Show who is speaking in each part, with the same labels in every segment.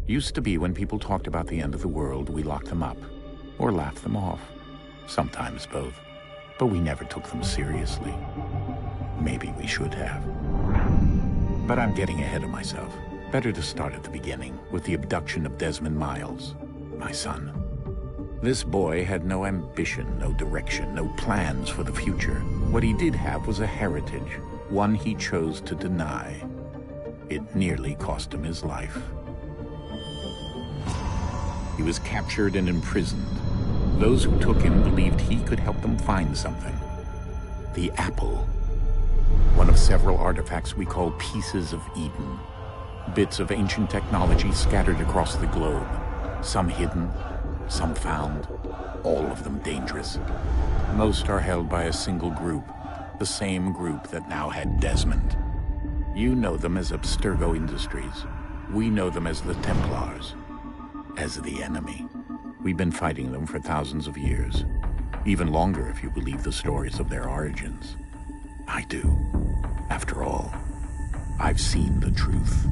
Speaker 1: Used to be when people talked about the end of the world, we locked them up. Or laughed them off. Sometimes both. But we never took them seriously. Maybe we should have. But I'm getting ahead of myself. Better to start at the beginning, with the abduction of Desmond Miles, my son. This boy had no ambition, no direction, no plans for the future. What he did have was a heritage, one he chose to deny. It nearly cost him his life. He was captured and imprisoned. Those who took him believed he could help them find something. The apple. One of several artifacts we call pieces of Eden. Bits of ancient technology scattered across the globe. Some hidden, some found, all of them dangerous. Most are held by a single group, the same group that now had Desmond. You know them as Abstergo Industries. We know them as the Templars. As the enemy. We've been fighting them for thousands of years. Even longer if you believe the stories of their origins. I do. After all, I've seen the truth.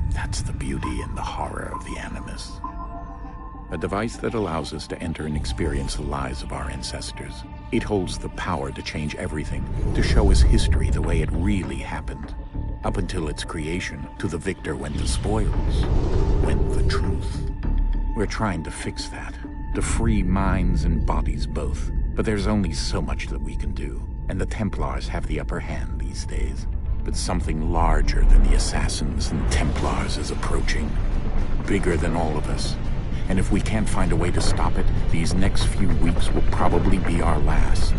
Speaker 1: That's the beauty and the horror of the Animus. A device that allows us to enter and experience the lives of our ancestors. It holds the power to change everything, to show us history the way it really happened. Up until its creation, to the victor went the spoils, went the truth. We're trying to fix that, to free minds and bodies both. But there's only so much that we can do, and the Templars have the upper hand these days. But something larger than the Assassins and Templars is approaching. Bigger than all of us. And if we can't find a way to stop it, these next few weeks will probably be our last.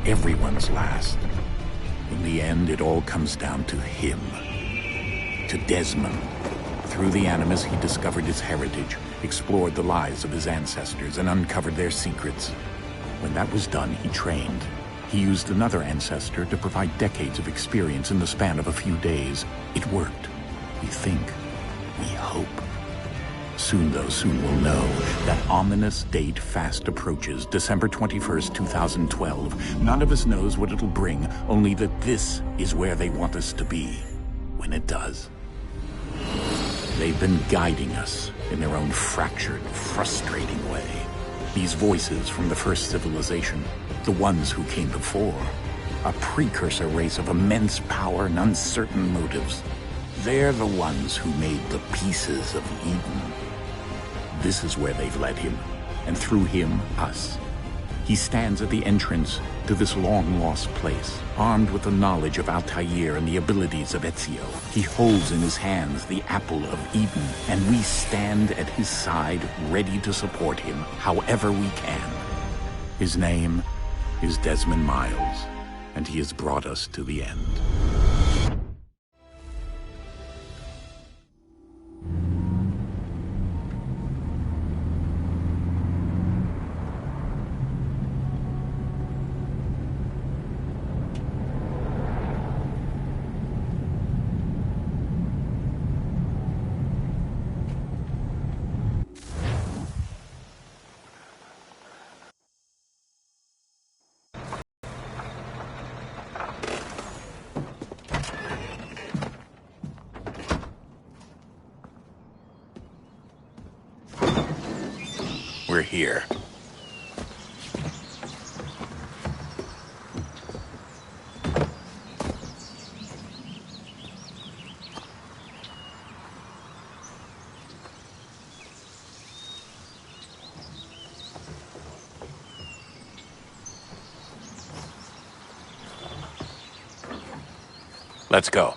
Speaker 1: Everyone's last. In the end, it all comes down to him. To Desmond. Through the Animus, he discovered his heritage, explored the lives of his ancestors, and uncovered their secrets. When that was done, he trained. He used another ancestor to provide decades of experience in the span of a few days. It worked. We think. We hope. Soon we'll know. That ominous date fast approaches, December 21st, 2012. None of us knows what it'll bring, only that this is where they want us to be. When it does. They've been guiding us in their own fractured, frustrating way. These voices from the first civilization, the ones who came before, a precursor race of immense power and uncertain motives. They're the ones who made the pieces of Eden. This is where they've led him, and through him, us. He stands at the entrance to this long-lost place, armed with the knowledge of Altair and the abilities of Ezio. He holds in his hands the apple of Eden, and we stand at his side, ready to support him however we can. His name is Desmond Miles, and he has brought us to the end. We're here. Let's go.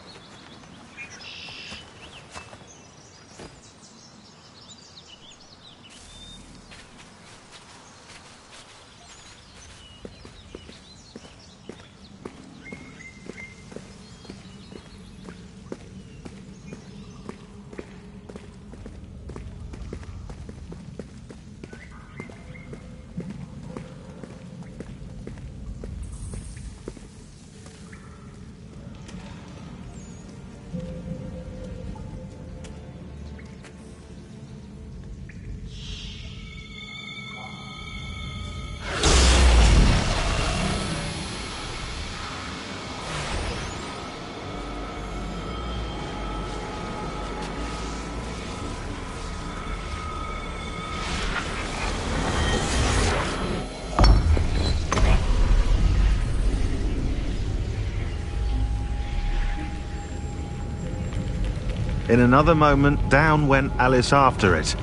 Speaker 2: In another moment, down went Alice after it,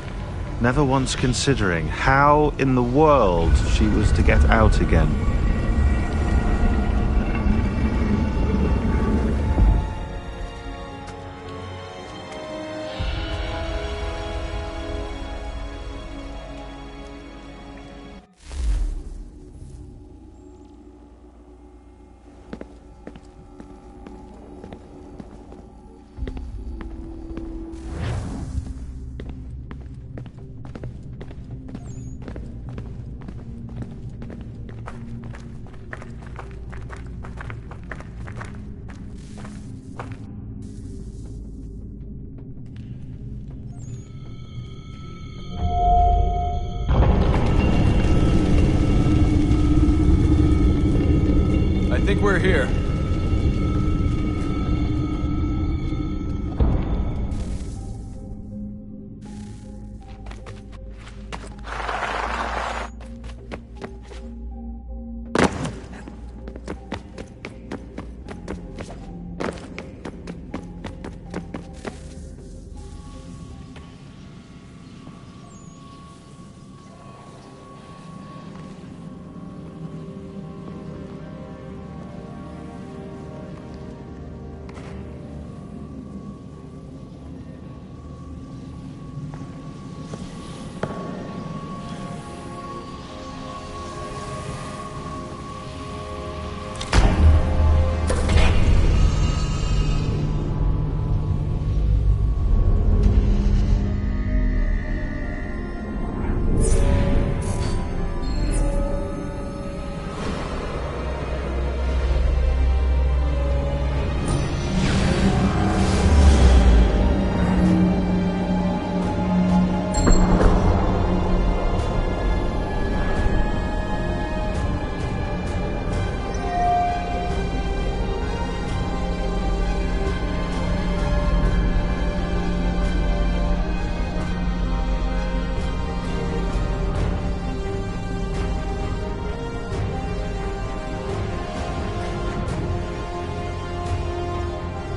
Speaker 2: never once considering how in the world she was to get out again.
Speaker 3: I think we're here.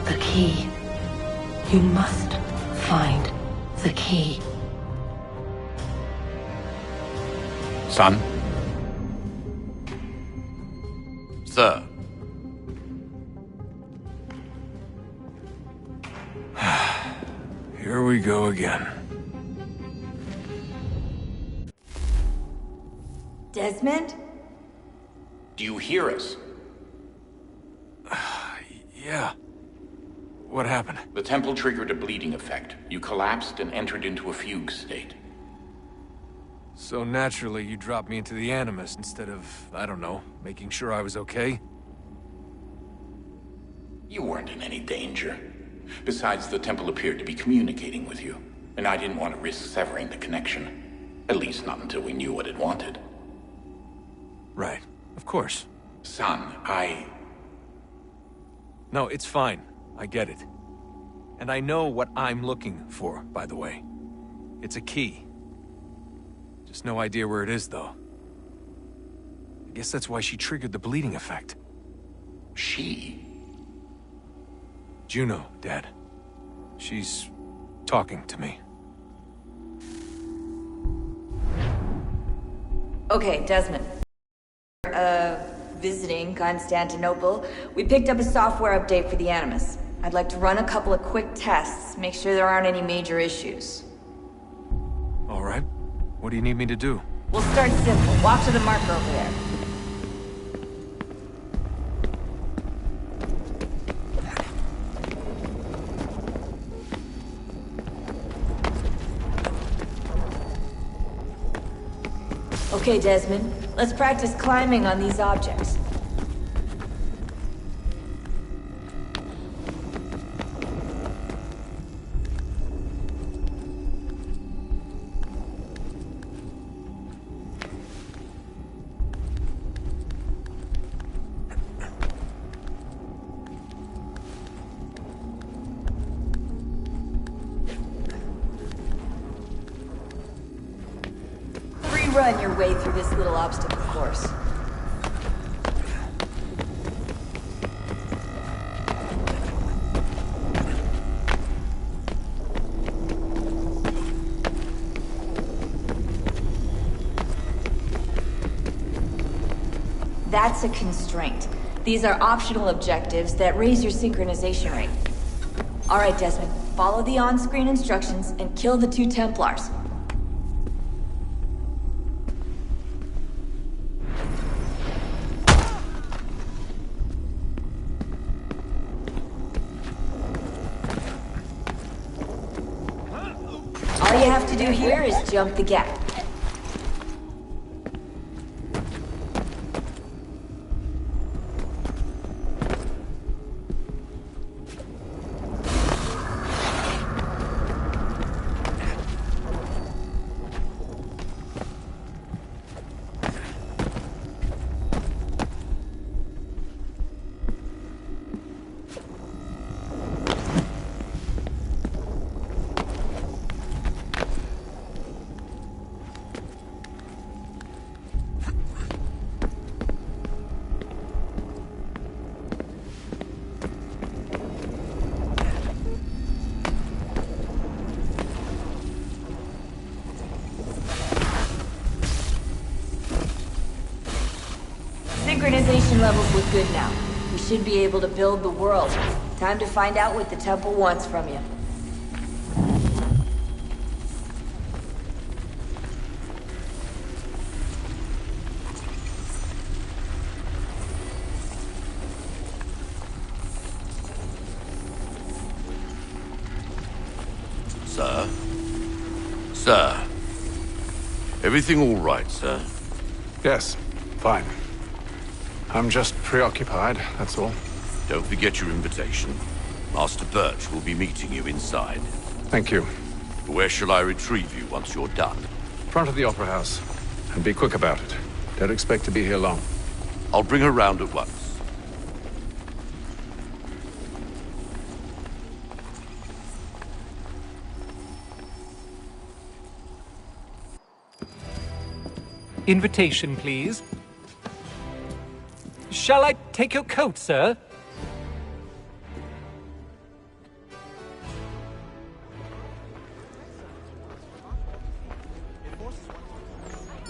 Speaker 4: The key. You must find the key.
Speaker 1: Son?
Speaker 5: Sir.
Speaker 3: Here we go again.
Speaker 6: Desmond?
Speaker 1: Do you hear us?
Speaker 3: Yeah. What happened?
Speaker 1: The temple triggered a bleeding effect. You collapsed and entered into a fugue state.
Speaker 3: So naturally, you dropped me into the Animus instead of, I don't know, making sure I was okay?
Speaker 1: You weren't in any danger. Besides, the temple appeared to be communicating with you, and I didn't want to risk severing the connection. At least not until we knew what it wanted.
Speaker 3: Right. Of course.
Speaker 1: Son,
Speaker 3: No, it's fine. I get it. And I know what I'm looking for, by the way. It's a key. Just no idea where it is, though. I guess that's why she triggered the bleeding effect.
Speaker 1: She?
Speaker 3: Juno, Dad. She's talking to me.
Speaker 6: Okay, Desmond. Visiting Constantinople, we picked up a software update for the Animus. I'd like to run a couple of quick tests, make sure there aren't any major issues.
Speaker 3: All right. What do you need me to do?
Speaker 6: We'll start simple. Walk to the marker over there. Okay, Desmond. Let's practice climbing on these objects. Run your way through this little obstacle course. That's a constraint. These are optional objectives that raise your synchronization rate. Alright, Desmond. Follow the on-screen instructions and kill the 2 Templars. All you have to do here is jump the gap. Synchronization levels look good now. We should be able to build the world. Time to find out what the temple wants from you.
Speaker 5: Sir? Sir? Everything all right, sir?
Speaker 7: Yes, fine. I'm just preoccupied, that's all.
Speaker 5: Don't forget your invitation. Master Birch will be meeting you inside.
Speaker 7: Thank you.
Speaker 5: Where shall I retrieve you once you're done?
Speaker 7: Front of the Opera House. And be quick about it. Don't expect to be here long.
Speaker 5: I'll bring her round at once.
Speaker 8: Invitation, please. Shall I take your coat, sir?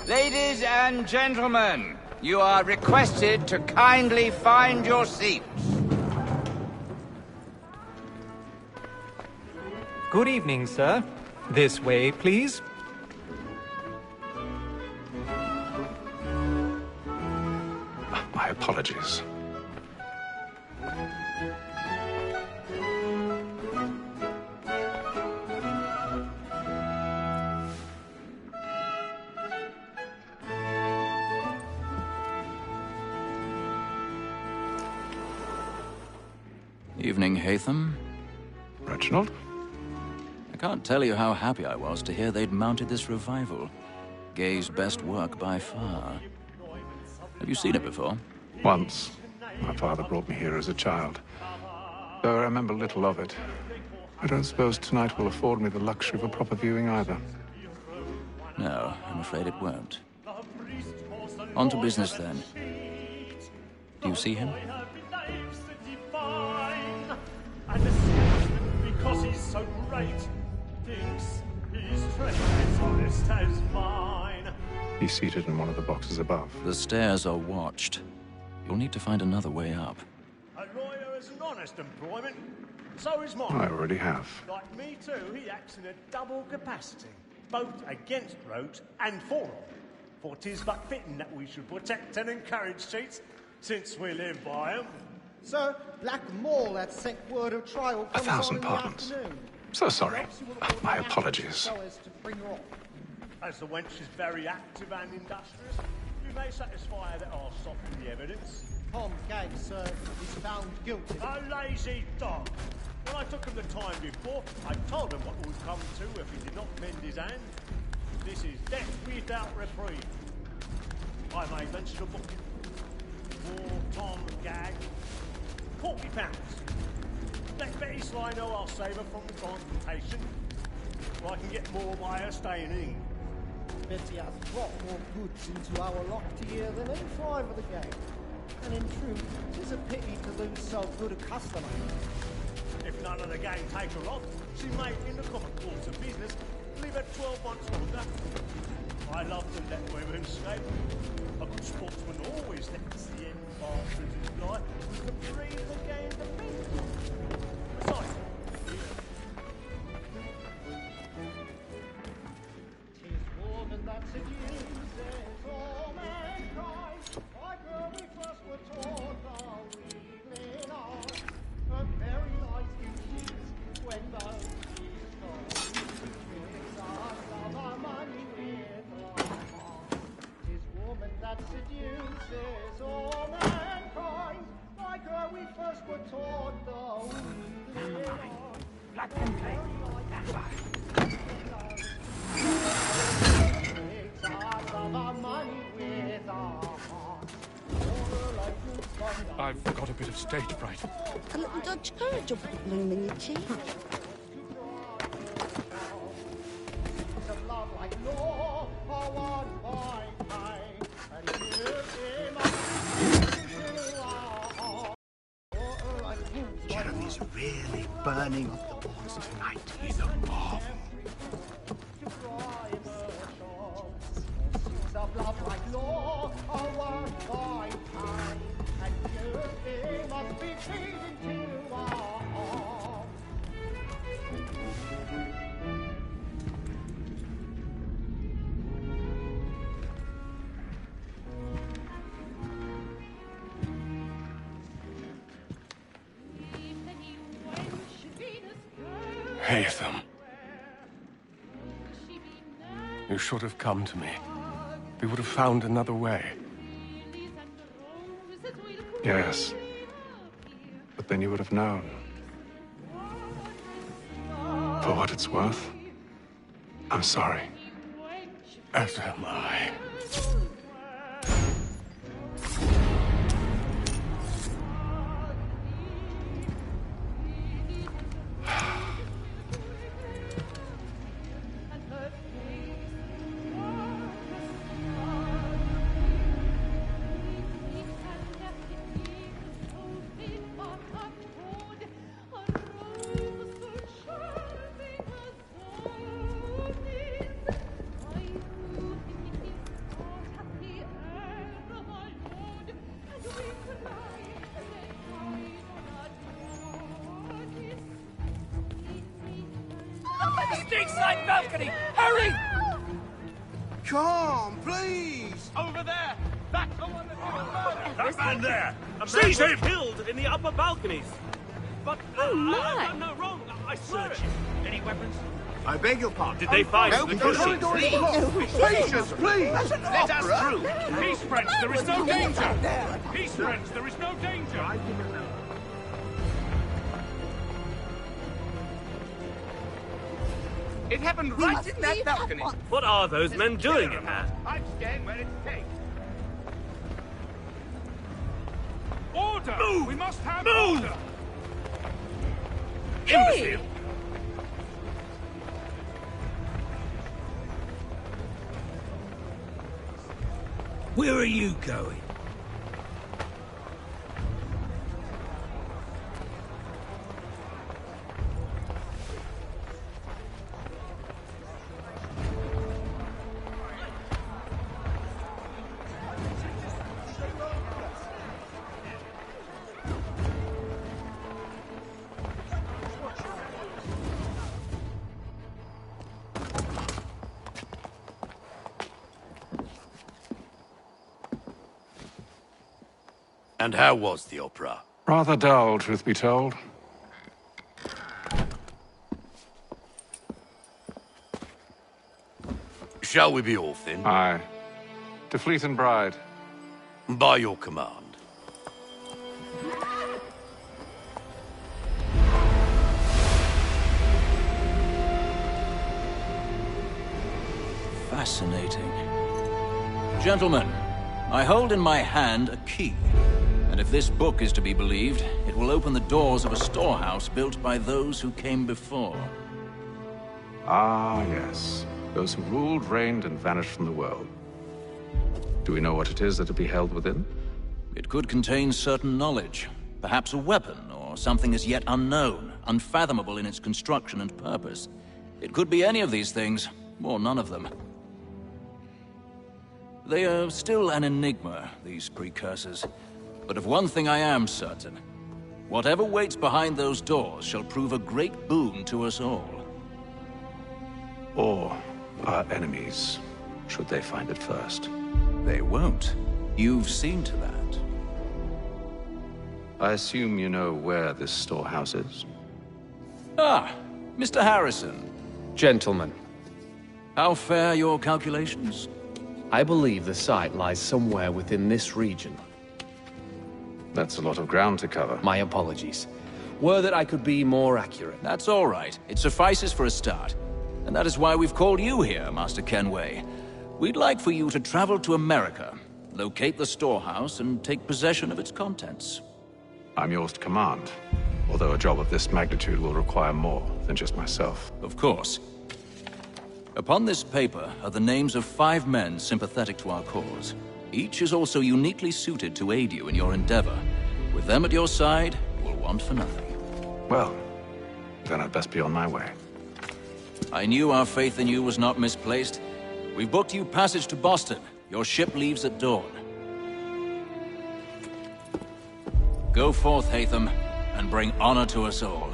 Speaker 9: Ladies and gentlemen, you are requested to kindly find your seats.
Speaker 8: Good evening, sir. This way, please.
Speaker 7: My apologies.
Speaker 10: Evening, Hatham.
Speaker 7: Reginald?
Speaker 10: I can't tell you how happy I was to hear they'd mounted this revival. Gay's best work by far. Have you seen it before?
Speaker 7: Once. My father brought me here as a child. Though I remember little of it. I don't suppose tonight will afford me the luxury of a proper viewing either.
Speaker 10: No, I'm afraid it won't. On to business, then. Do you see him?
Speaker 11: Because he's so great, thinks his treasure is honest as mine.
Speaker 7: He's seated in one of the boxes above.
Speaker 10: The stairs are watched. You'll need to find another way up.
Speaker 11: A lawyer is an honest employment, so is mine.
Speaker 7: I already have.
Speaker 11: Like me too, he acts in a double capacity, both against rote and for all. For 'tis but fitting that we should protect and encourage cheats, since we live by 'em.
Speaker 12: Sir, Black Mall had sent word of trial.
Speaker 7: 1,000 pardons. So sorry. My apologies.
Speaker 11: As the wench is very active and industrious, you may satisfy her that I'll soften the evidence.
Speaker 12: Tom Gag, sir, is found guilty.
Speaker 11: A lazy dog! When I took him the time before, I told him what would come to if he did not mend his hand. This is death without reprieve. I may mention a booking. For Tom Gag, £40. Let Betty Sly know I'll save her from the confrontation, or I can get more by her staying in.
Speaker 12: Betty has brought more goods into our locked year than any 5 of the gang. And in truth, 'tis a pity to lose so good a customer.
Speaker 11: If none of the gang take her on, she may, in the common course of business, leave her 12 months longer. I love to let women skate. A good sportsman always lets the end partridges fly, with the breeze again the best. Besides,
Speaker 12: tis woman that seduces all mankind. Like her we first were taught the wheedling art. A very nice gift is when those is gone. Gives us of our money with our heart. Tis woman that seduces all mankind. Like her we first were taught the wheedling art.
Speaker 11: let them play. That's right.
Speaker 12: Gives us of our money with our heart.
Speaker 7: I've got a bit of stage fright.
Speaker 13: A little Dodge courage will put a bloom in your cheek.
Speaker 14: Jeremy's really burning off the boards tonight. He's a marvel.
Speaker 12: Of love like law, are one by time, and you must be feeding to our heart.
Speaker 7: Haytham. You should have come to me. We would have found another way. Yes. But then you would have known. For what it's worth, I'm sorry. As am I.
Speaker 15: Side balcony! Hurry!
Speaker 14: Come, please!
Speaker 15: Over there! That's the one that
Speaker 16: That man there!
Speaker 15: Seize him!
Speaker 16: Killed in the upper balconies! But I've done no wrong. I searched. Any weapons?
Speaker 14: I beg your pardon.
Speaker 16: Did they find
Speaker 14: No,
Speaker 16: the
Speaker 14: don't,
Speaker 16: pussy?
Speaker 14: Patience, please!
Speaker 16: Let us through!
Speaker 15: Peace, friends, there is no danger! Peace, friends, there is no danger!
Speaker 9: It happened right in that balcony.
Speaker 16: What are those men doing in there?
Speaker 9: I'm staying where it's safe.
Speaker 15: Order!
Speaker 16: Move!
Speaker 15: We must have
Speaker 16: Move!
Speaker 15: order!
Speaker 16: Imbecile!
Speaker 14: Where are you going?
Speaker 5: And how was the opera?
Speaker 7: Rather dull, truth be told.
Speaker 5: Shall we be off then?
Speaker 7: Aye. To Fleet and Bride.
Speaker 5: By your command.
Speaker 10: Fascinating. Gentlemen, I hold in my hand a key. And if this book is to be believed, it will open the doors of a storehouse built by those who came before.
Speaker 7: Ah, yes. Those who ruled, reigned, and vanished from the world. Do we know what it is that will be held within?
Speaker 10: It could contain certain knowledge. Perhaps a weapon, or something as yet unknown, unfathomable in its construction and purpose. It could be any of these things, or none of them. They are still an enigma, these precursors. But of one thing I am certain. Whatever waits behind those doors shall prove a great boon to us all.
Speaker 7: Or our enemies, should they find it first.
Speaker 10: They won't. You've seen to that.
Speaker 7: I assume you know where this storehouse is?
Speaker 10: Ah, Mr. Harrison.
Speaker 17: Gentlemen.
Speaker 10: How fare your calculations?
Speaker 17: I believe the site lies somewhere within this region.
Speaker 7: That's a lot of ground to cover.
Speaker 17: My apologies. Were that I could be more accurate.
Speaker 10: That's all right. It suffices for a start. And that is why we've called you here, Master Kenway. We'd like for you to travel to America, locate the storehouse, and take possession of its contents.
Speaker 7: I'm yours to command, although a job of this magnitude will require more than just myself.
Speaker 10: Of course. Upon this paper are the names of 5 men sympathetic to our cause. Each is also uniquely suited to aid you in your endeavor. With them at your side, you will want for nothing.
Speaker 7: Well, then I'd best be on my way.
Speaker 10: I knew our faith in you was not misplaced. We've booked you passage to Boston. Your ship leaves at dawn. Go forth, Hatham, and bring honor to us all.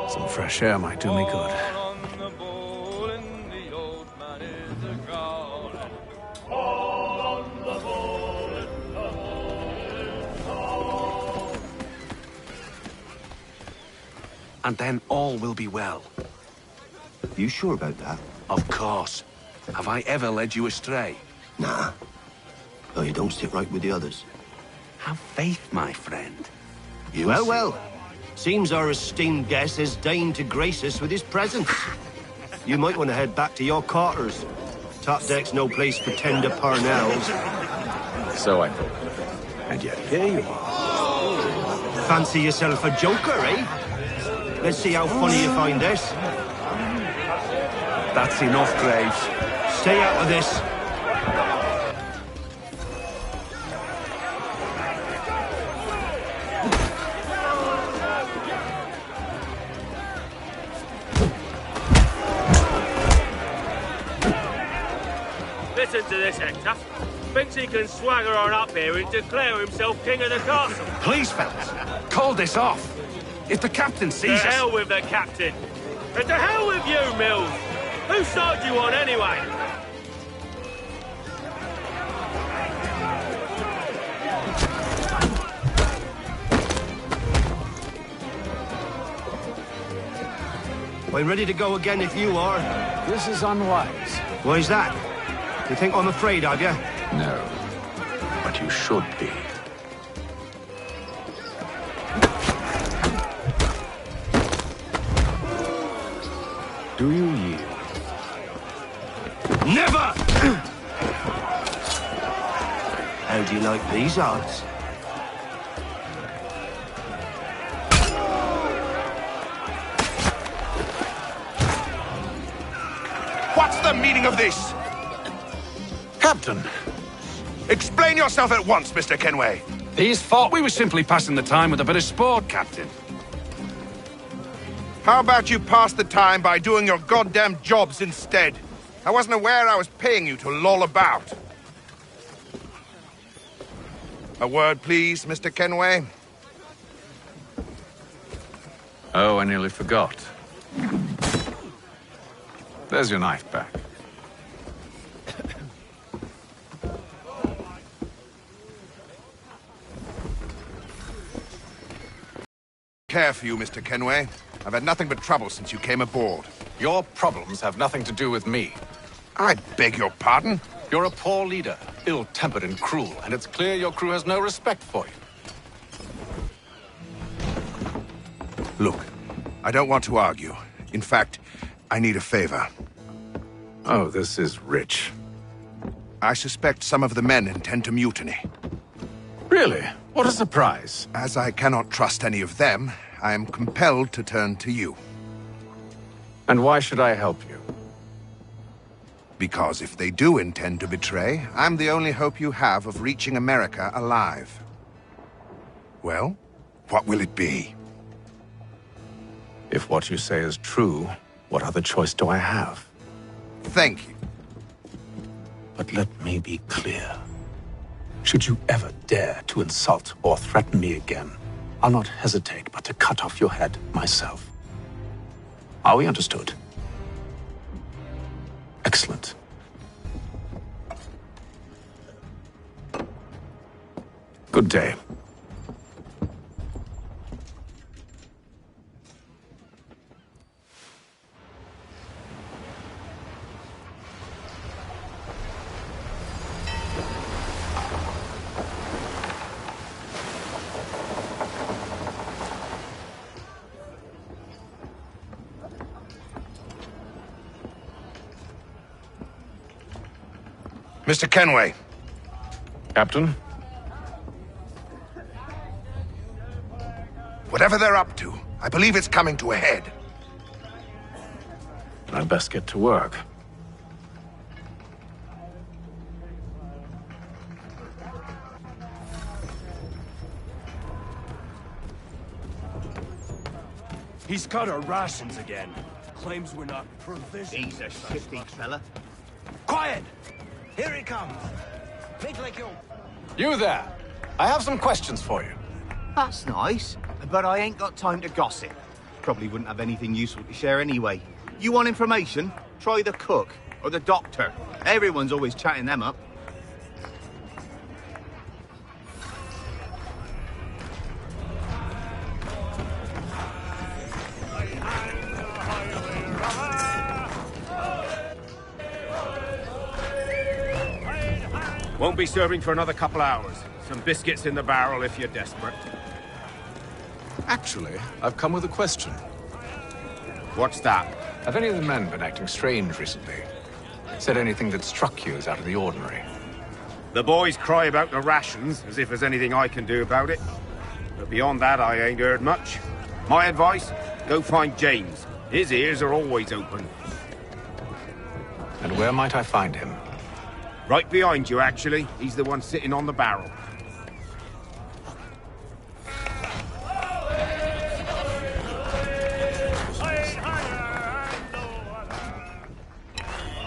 Speaker 7: Some fresh air might do me good.
Speaker 18: And then all will be well.
Speaker 14: You sure about that?
Speaker 18: Of course. Have I ever led you astray?
Speaker 14: Nah. Oh, you don't sit right with the others.
Speaker 18: Have faith, my friend.
Speaker 14: Well. Seems our esteemed guest has deigned to grace us with his presence. You might want to head back to your quarters. Top deck's no place for tender parnells.
Speaker 17: So I thought.
Speaker 14: And yet here you are. Fancy yourself a joker, eh? Let's see how funny you find this.
Speaker 18: That's enough, Graves.
Speaker 14: Stay out of this.
Speaker 16: Listen to this, Hector. Thinks he can swagger on up here and declare himself king of the castle.
Speaker 18: Please, fellas, call this off. If the captain sees us...
Speaker 16: To hell with the captain. And to hell with you, Mills. Whose side you on, anyway?
Speaker 14: I'm ready to go again if you are.
Speaker 7: This is unwise.
Speaker 14: Why is that? You think I'm afraid of you?
Speaker 7: No, but you should be. Do you yield?
Speaker 14: Never! How do you like these odds?
Speaker 18: What's the meaning of this? Captain, explain yourself at once, Mr. Kenway.
Speaker 19: These thought we were simply passing the time with a bit of sport, Captain.
Speaker 18: How about you pass the time by doing your goddamn jobs instead? I wasn't aware I was paying you to loll about. A word, please, Mr. Kenway.
Speaker 7: Oh, I nearly forgot. There's your knife back.
Speaker 18: care for you, Mr. Kenway. I've had nothing but trouble since you came aboard.
Speaker 19: Your problems have nothing to do with me.
Speaker 18: I beg your pardon?
Speaker 19: You're a poor leader, ill-tempered and cruel, and it's clear your crew has no respect for you.
Speaker 18: Look, I don't want to argue. In fact, I need a favor.
Speaker 19: Oh, this is rich.
Speaker 18: I suspect some of the men intend to mutiny.
Speaker 19: Really? What a surprise.
Speaker 18: As I cannot trust any of them, I am compelled to turn to you.
Speaker 19: And why should I help you?
Speaker 18: Because if they do intend to betray, I'm the only hope you have of reaching America alive. Well, what will it be?
Speaker 19: If what you say is true, what other choice do I have?
Speaker 18: Thank you.
Speaker 19: But let me be clear. Should you ever dare to insult or threaten me again, I'll not hesitate but to cut off your head myself. Are we understood? Excellent. Good day.
Speaker 18: Mr. Kenway.
Speaker 19: Captain?
Speaker 18: Whatever they're up to, I believe it's coming to a head.
Speaker 19: I'd best get to work.
Speaker 16: He's cut our rations again. Claims we're not provisioned.
Speaker 20: He's a shifty fella.
Speaker 16: Quiet! Here he comes!
Speaker 20: Make like you.
Speaker 19: You there! I have some questions for you.
Speaker 20: That's nice, but I ain't got time to gossip. Probably wouldn't have anything useful to share anyway. You want information? Try the cook or the doctor. Everyone's always chatting them up.
Speaker 16: Won't be serving for another couple hours. Some biscuits in the barrel if you're desperate.
Speaker 19: Actually, I've come with a question.
Speaker 16: What's that?
Speaker 19: Have any of the men been acting strange recently? Said anything that struck you as out of the ordinary?
Speaker 16: The boys cry about the rations, as if there's anything I can do about it. But beyond that, I ain't heard much. My advice, go find James. His ears are always open.
Speaker 19: And where might I find him?
Speaker 16: Right behind you, actually. He's the one sitting on the barrel.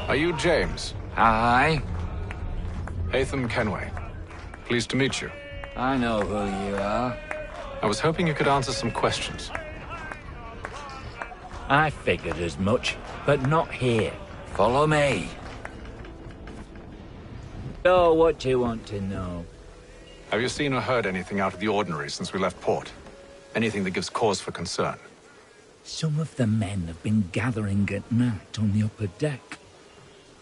Speaker 19: Are you James?
Speaker 21: Aye.
Speaker 19: Hatham Kenway. Pleased to meet you.
Speaker 21: I know who you are.
Speaker 19: I was hoping you could answer some questions.
Speaker 21: I figured as much, but not here. Follow me. So, what do you want to know?
Speaker 19: Have you seen or heard anything out of the ordinary since we left port? Anything that gives cause for concern?
Speaker 21: Some of the men have been gathering at night on the upper deck.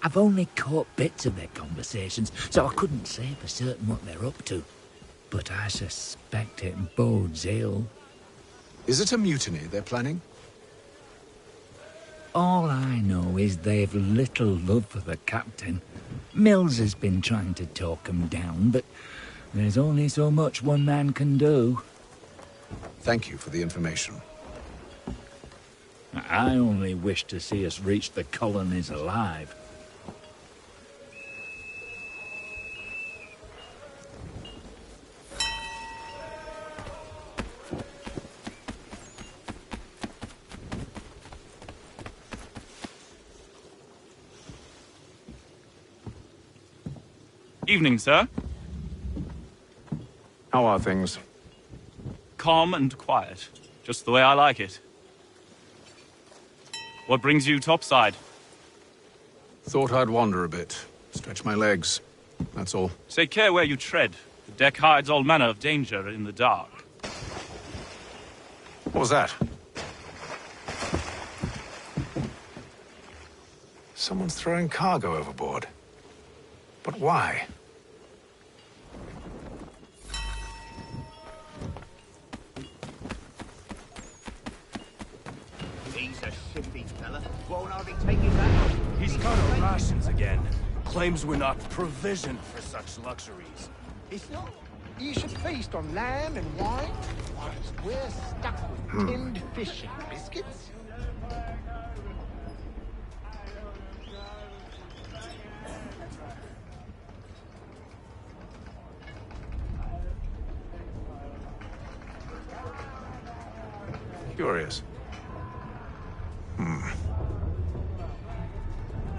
Speaker 21: I've only caught bits of their conversations, so I couldn't say for certain what they're up to. But I suspect it bodes ill.
Speaker 19: Is it a mutiny they're planning?
Speaker 21: All I know is they've little love for the captain. Mills has been trying to talk him down, but there's only so much one man can do.
Speaker 19: Thank you for the information.
Speaker 21: I only wish to see us reach the colonies alive.
Speaker 22: Evening, sir.
Speaker 19: How are things?
Speaker 22: Calm and quiet. Just the way I like it. What brings you topside?
Speaker 19: Thought I'd wander a bit. Stretch my legs. That's all.
Speaker 22: Take care where you tread. The deck hides all manner of danger in the dark.
Speaker 19: What was that? Someone's throwing cargo overboard. But why?
Speaker 20: He's a shifty fella. Won't hardly take his hat off.
Speaker 15: He's cut our rations again. Claims we're not provisioned for such luxuries.
Speaker 12: It's not. You should feast on lamb and wine, whilst we're stuck with tinned fish and biscuits.
Speaker 19: Curious.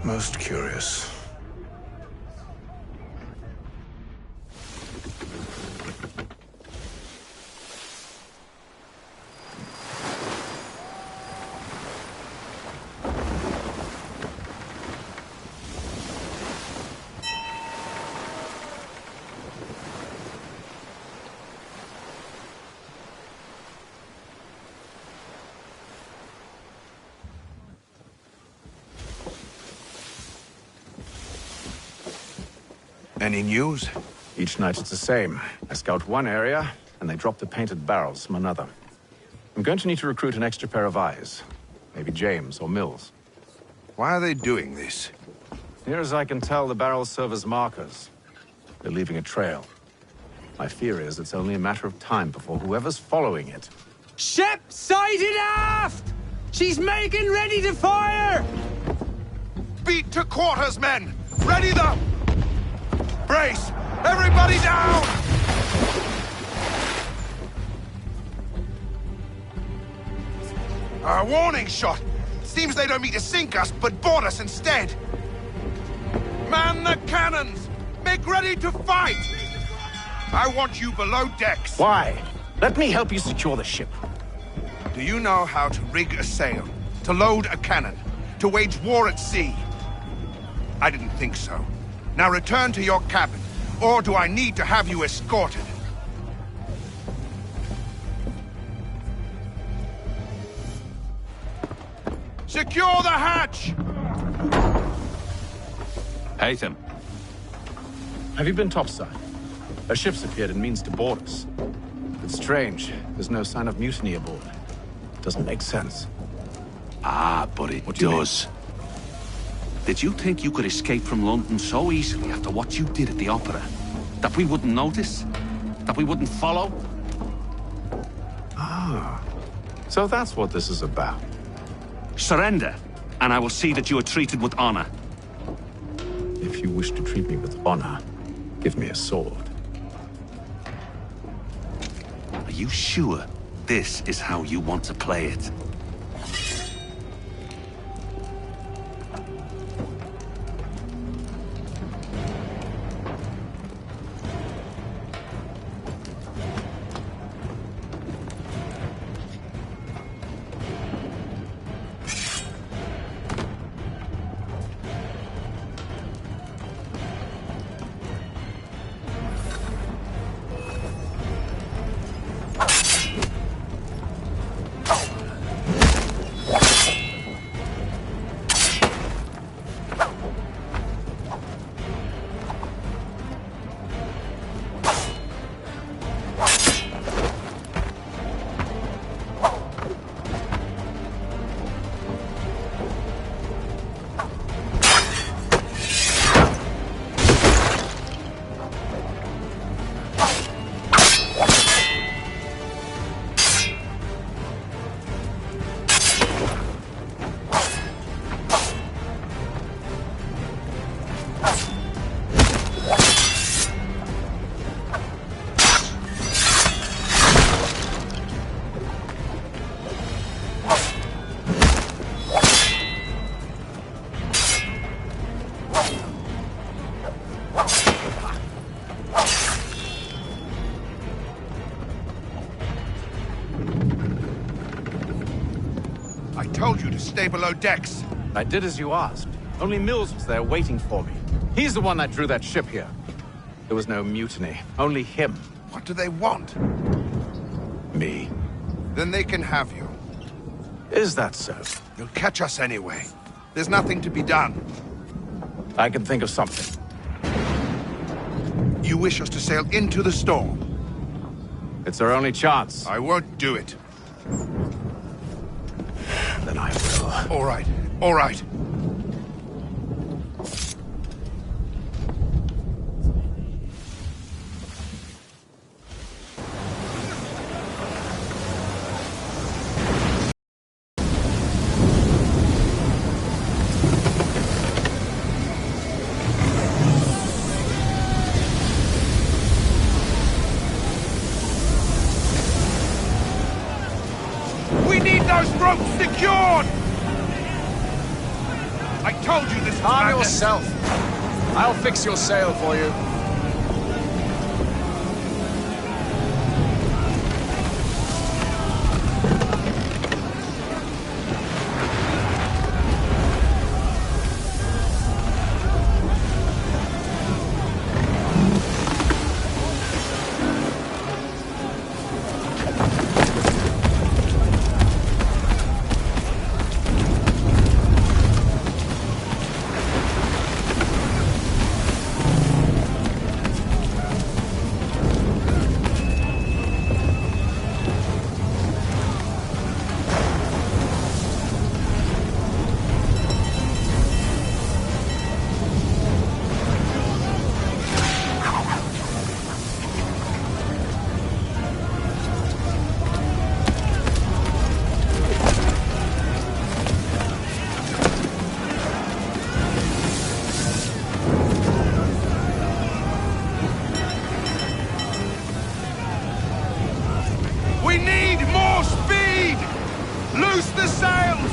Speaker 19: Most curious.
Speaker 18: Any news?
Speaker 19: Each night it's the same. I scout one area, and they drop the painted barrels from another. I'm going to need to recruit an extra pair of eyes. Maybe James or Mills.
Speaker 18: Why are they doing this?
Speaker 19: Near as I can tell, the barrels serve as markers. They're leaving a trail. My fear is it's only a matter of time before whoever's following it...
Speaker 2: Ship sighted aft! She's making ready to fire!
Speaker 18: Beat to quarters, men! Ready them! Brace! Everybody down! A warning shot! Seems they don't mean to sink us, but board us instead! Man the cannons! Make ready to fight! I want you below decks!
Speaker 19: Why? Let me help you secure the ship.
Speaker 18: Do you know how to rig a sail? To load a cannon? To wage war at sea? I didn't think so. Now return to your cabin, or do I need to have you escorted? Secure the hatch!
Speaker 5: Haytham.
Speaker 19: Have you been topside? A ship's appeared and means to board us. It's strange. There's no sign of mutiny aboard. Doesn't make sense.
Speaker 5: Ah, but it does. Did you think you could escape from London so easily after what you did at the opera? That we wouldn't notice? That we wouldn't follow?
Speaker 19: Ah. So that's what this is about.
Speaker 5: Surrender, and I will see that you are treated with honor.
Speaker 19: If you wish to treat me with honor, give me a sword.
Speaker 5: Are you sure this is how you want to play it?
Speaker 18: Stay below decks.
Speaker 19: I did as you asked. Only Mills was there waiting for me. He's the one that drew that ship here. There was no mutiny, only him.
Speaker 18: What do they want?
Speaker 19: Me.
Speaker 18: then they can have you.
Speaker 19: Is that so?
Speaker 18: You'll catch us anyway. There's nothing to be done.
Speaker 19: I can think of something.
Speaker 18: You wish us to sail into the storm?
Speaker 19: It's our only chance.
Speaker 18: I won't do it.
Speaker 19: Then I will.
Speaker 18: All right, all right. Those ropes secured! I told you this was
Speaker 1: Calm
Speaker 18: madness.
Speaker 1: yourself. I'll fix your sail for you.
Speaker 18: Loose the sails!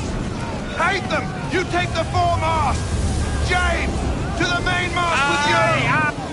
Speaker 18: Hate them! You take the foremast! James! To the mainmast with you!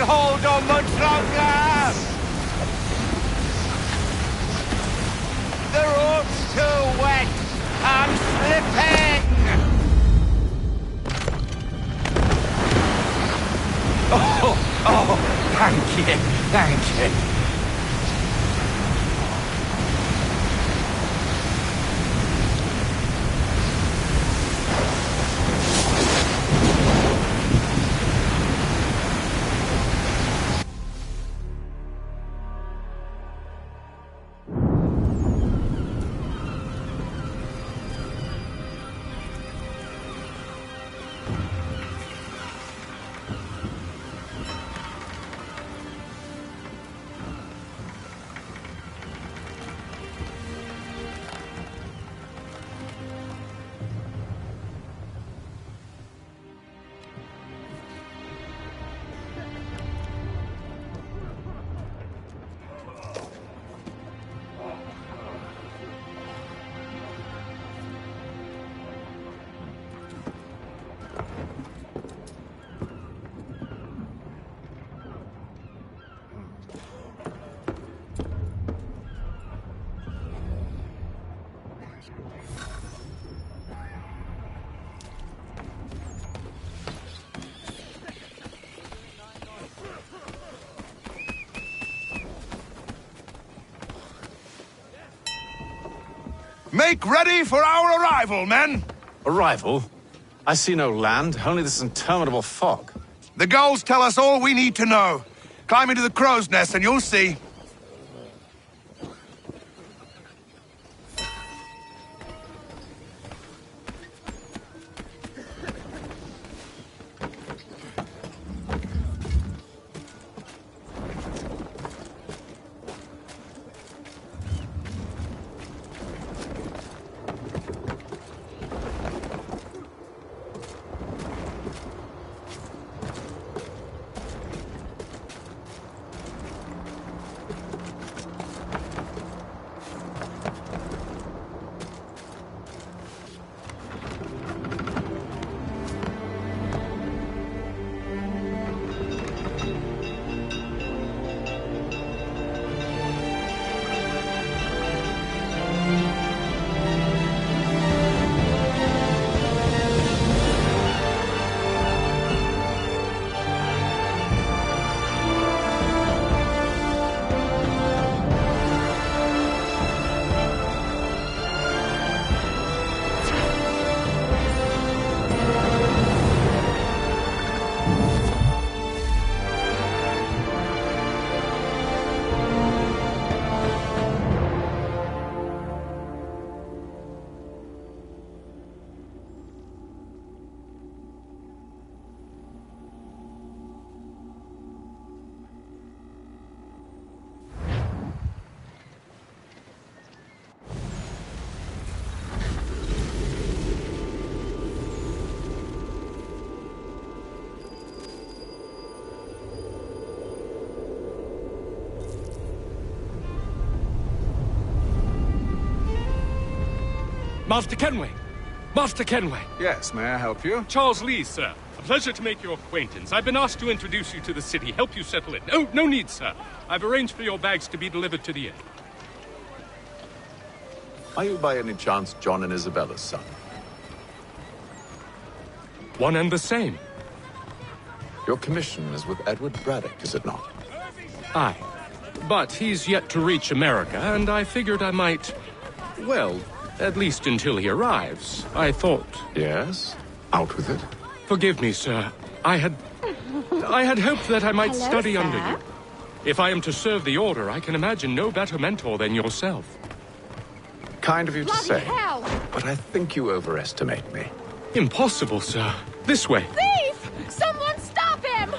Speaker 9: Hold on much longer! The rope's too wet! I'm slipping! Oh, thank you.
Speaker 18: Make ready for our arrival, men!
Speaker 19: Arrival? I see no land, only this interminable fog.
Speaker 18: The gulls tell us all we need to know. Climb into the crow's nest and you'll see.
Speaker 3: Master Kenway! Master Kenway!
Speaker 7: Yes, may I help you?
Speaker 3: Charles Lee, sir. A pleasure to make your acquaintance. I've been asked to introduce you to the city, help you settle in. Oh, no need, sir. I've arranged for your bags to be delivered to the inn.
Speaker 19: Are you by any chance John and Isabella's son?
Speaker 3: One and the same.
Speaker 19: Your commission is with Edward Braddock, is it not?
Speaker 3: Aye. But he's yet to reach America, and I figured I might... Well, at least until he arrives, I thought.
Speaker 19: Yes? Out with it.
Speaker 3: Forgive me, sir. I had hoped that I might study under you. If I am to serve the Order, I can imagine no better mentor than yourself.
Speaker 19: Kind of you to say.
Speaker 13: Hell.
Speaker 19: But I think you overestimate me.
Speaker 3: Impossible, sir. This way.
Speaker 13: Thief! Someone stop him!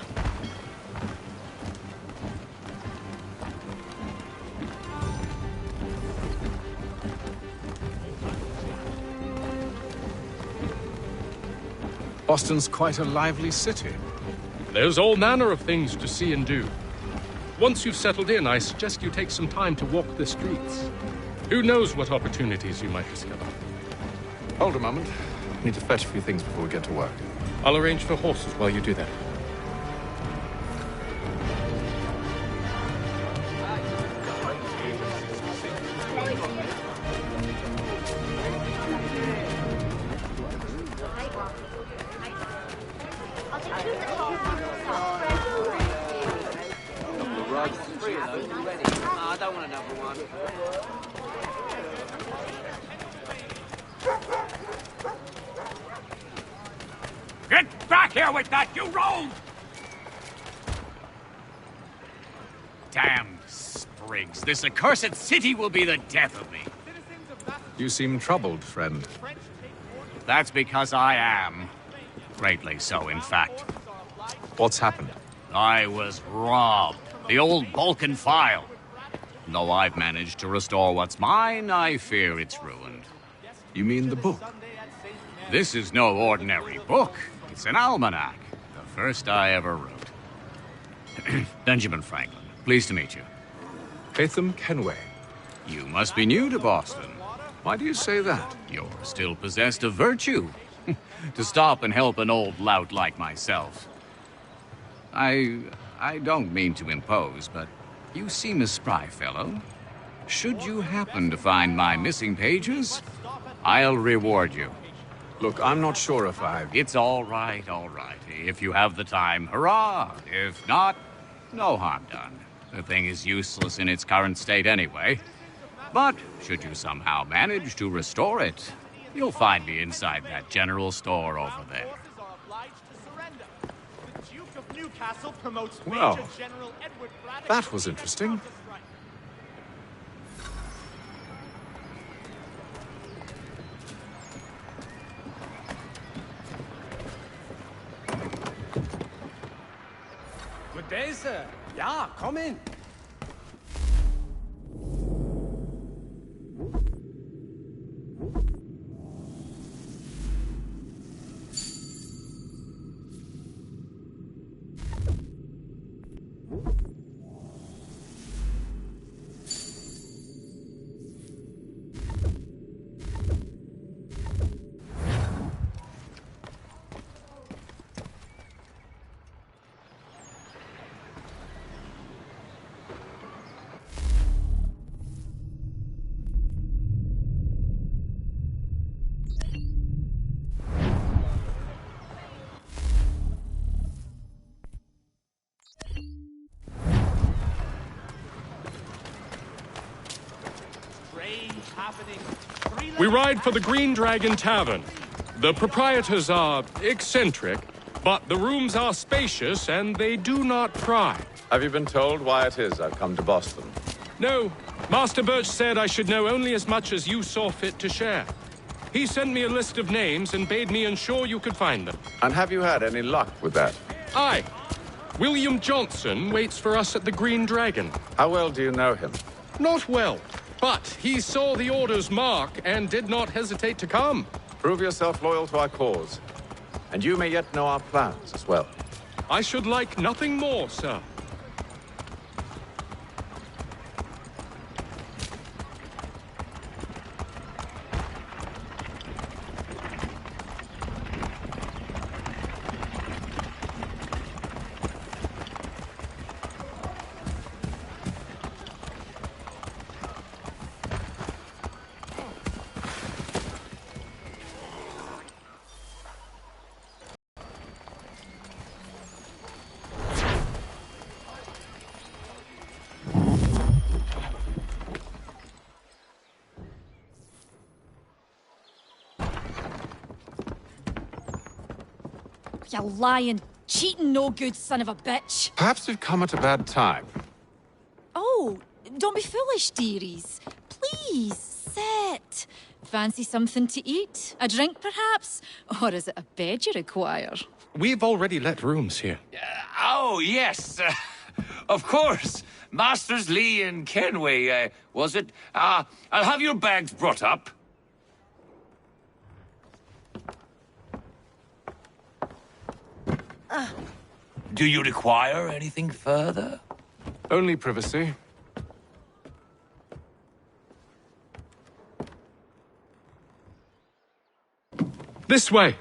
Speaker 7: Boston's quite a lively city.
Speaker 3: There's all manner of things to see and do. Once you've settled in, I suggest you take some time to walk the streets. Who knows what opportunities you might discover.
Speaker 7: Hold a moment. I need to fetch a few things before we get to work.
Speaker 3: I'll arrange for horses while you do that.
Speaker 9: I don't want another one.
Speaker 4: Get back here with that, you rogue! Damn sprigs. This accursed city will be the death of me.
Speaker 7: You seem troubled, friend.
Speaker 4: That's because I am. Greatly so, in fact.
Speaker 7: What's happened?
Speaker 4: I was robbed. The old Balkan file. Though I've managed to restore what's mine, I fear it's ruined.
Speaker 7: You mean the book?
Speaker 4: This is no ordinary book. It's an almanac. The first I ever wrote. Benjamin Franklin, pleased to meet you.
Speaker 7: Haytham Kenway.
Speaker 4: You must be new to Boston.
Speaker 7: Why do you say that?
Speaker 4: You're still possessed of virtue. To stop and help an old lout like myself. I don't mean to impose, but you seem a spry fellow. Should you happen to find my missing pages, I'll reward you.
Speaker 7: Look, I'm not sure if
Speaker 4: It's all right, all right. If you have the time, hurrah! If not, no harm done. The thing is useless in its current state anyway. But should you somehow manage to restore it, you'll find me inside that general store over there.
Speaker 7: Well, that was interesting.
Speaker 2: Good day, sir. Yeah, come in.
Speaker 3: We ride for the Green Dragon Tavern. The proprietors are eccentric, but the rooms are spacious and they do not pry.
Speaker 19: Have you been told why it is I've come to Boston?
Speaker 3: No. Master Birch said I should know only as much as you saw fit to share. He sent me a list of names and bade me ensure you could find them.
Speaker 19: And have you had any luck with that?
Speaker 3: Aye. William Johnson waits for us at the Green Dragon.
Speaker 19: How well do you know him?
Speaker 3: Not well. But he saw the Order's mark and did not hesitate to come.
Speaker 19: Prove yourself loyal to our cause. And you may yet know our plans as well.
Speaker 3: I should like nothing more, sir.
Speaker 13: You lying, cheating, no good son of a bitch.
Speaker 7: Perhaps we've come at a bad time.
Speaker 13: Oh, don't be foolish, dearies. Please, sit. Fancy something to eat? A drink, perhaps? Or is it a bed you require?
Speaker 3: We've already let rooms here.
Speaker 6: Oh, yes. Of course. Masters Lee and Kenway, was it? I'll have your bags brought up. Do you require anything further?
Speaker 7: Only privacy.
Speaker 3: This way!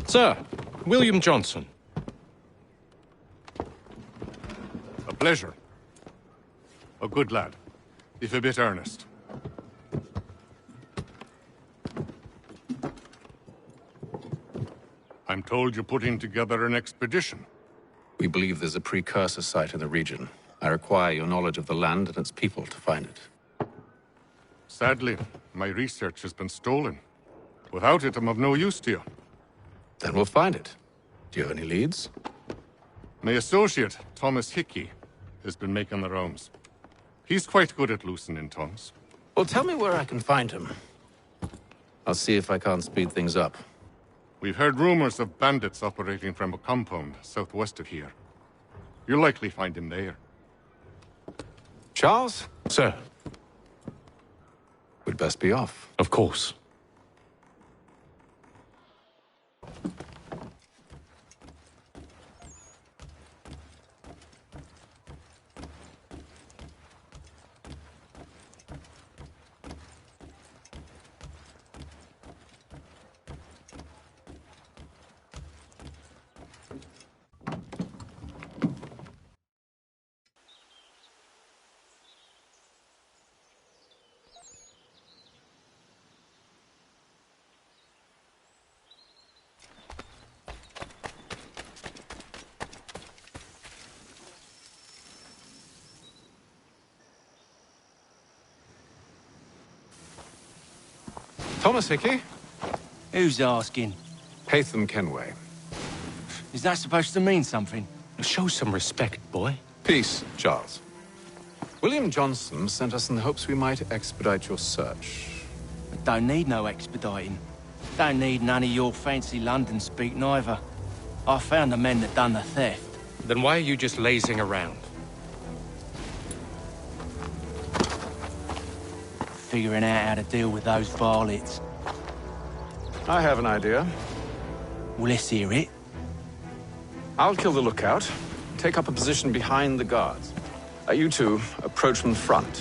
Speaker 3: Sir, William Johnson.
Speaker 8: A pleasure. A good lad, if a bit earnest. I'm told you're putting together an expedition.
Speaker 19: We believe there's a precursor site in the region. I require your knowledge of the land and its people to find it.
Speaker 8: Sadly, my research has been stolen. Without it, I'm of no use to you.
Speaker 19: Then we'll find it. Do you have any leads?
Speaker 8: My associate, Thomas Hickey, has been making the rounds. He's quite good at loosening tongues.
Speaker 19: Well, tell me where I can find him. I'll see if I can't speed things up.
Speaker 8: We've heard rumors of bandits operating from a compound southwest of here. You'll likely find him there.
Speaker 7: Charles?
Speaker 3: Sir.
Speaker 19: We'd best be off.
Speaker 3: Of course.
Speaker 7: Thomas Hickey?
Speaker 2: Who's asking?
Speaker 7: Haytham Kenway.
Speaker 2: Is that supposed to mean something?
Speaker 3: Show some respect, boy.
Speaker 7: Peace, Charles. William Johnson sent us in the hopes we might expedite your search.
Speaker 2: I don't need no expediting. Don't need none of your fancy London speak neither. I found the men that done the theft.
Speaker 3: Then why are you just lazing around?
Speaker 2: Figuring out how to deal with those varlets.
Speaker 7: I have an idea.
Speaker 2: Well, let's hear it.
Speaker 7: I'll kill the lookout, take up a position behind the guards. You two approach from the front.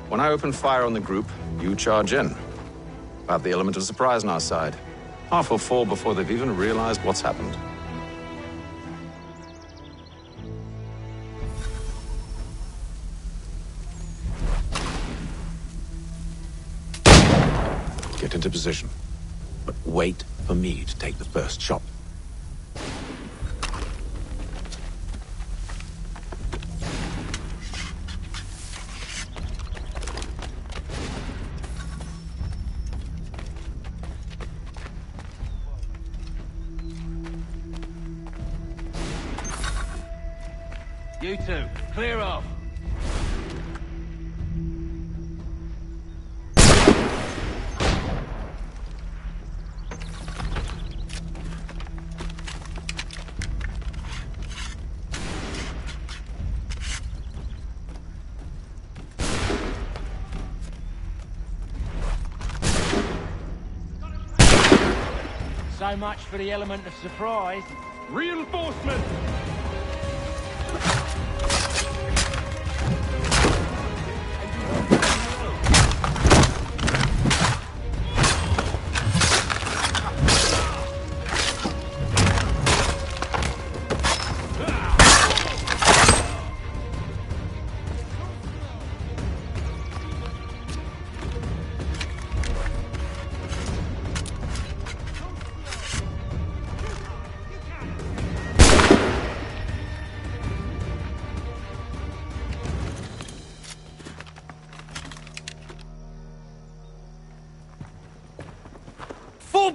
Speaker 7: When I open fire on the group, you charge in. We'll have the element of surprise on our side. Half will fall before they've even realized what's happened. Get into position. But wait for me to take the first shot.
Speaker 2: You two, clear off. So much for the element of surprise.
Speaker 3: Reinforcement!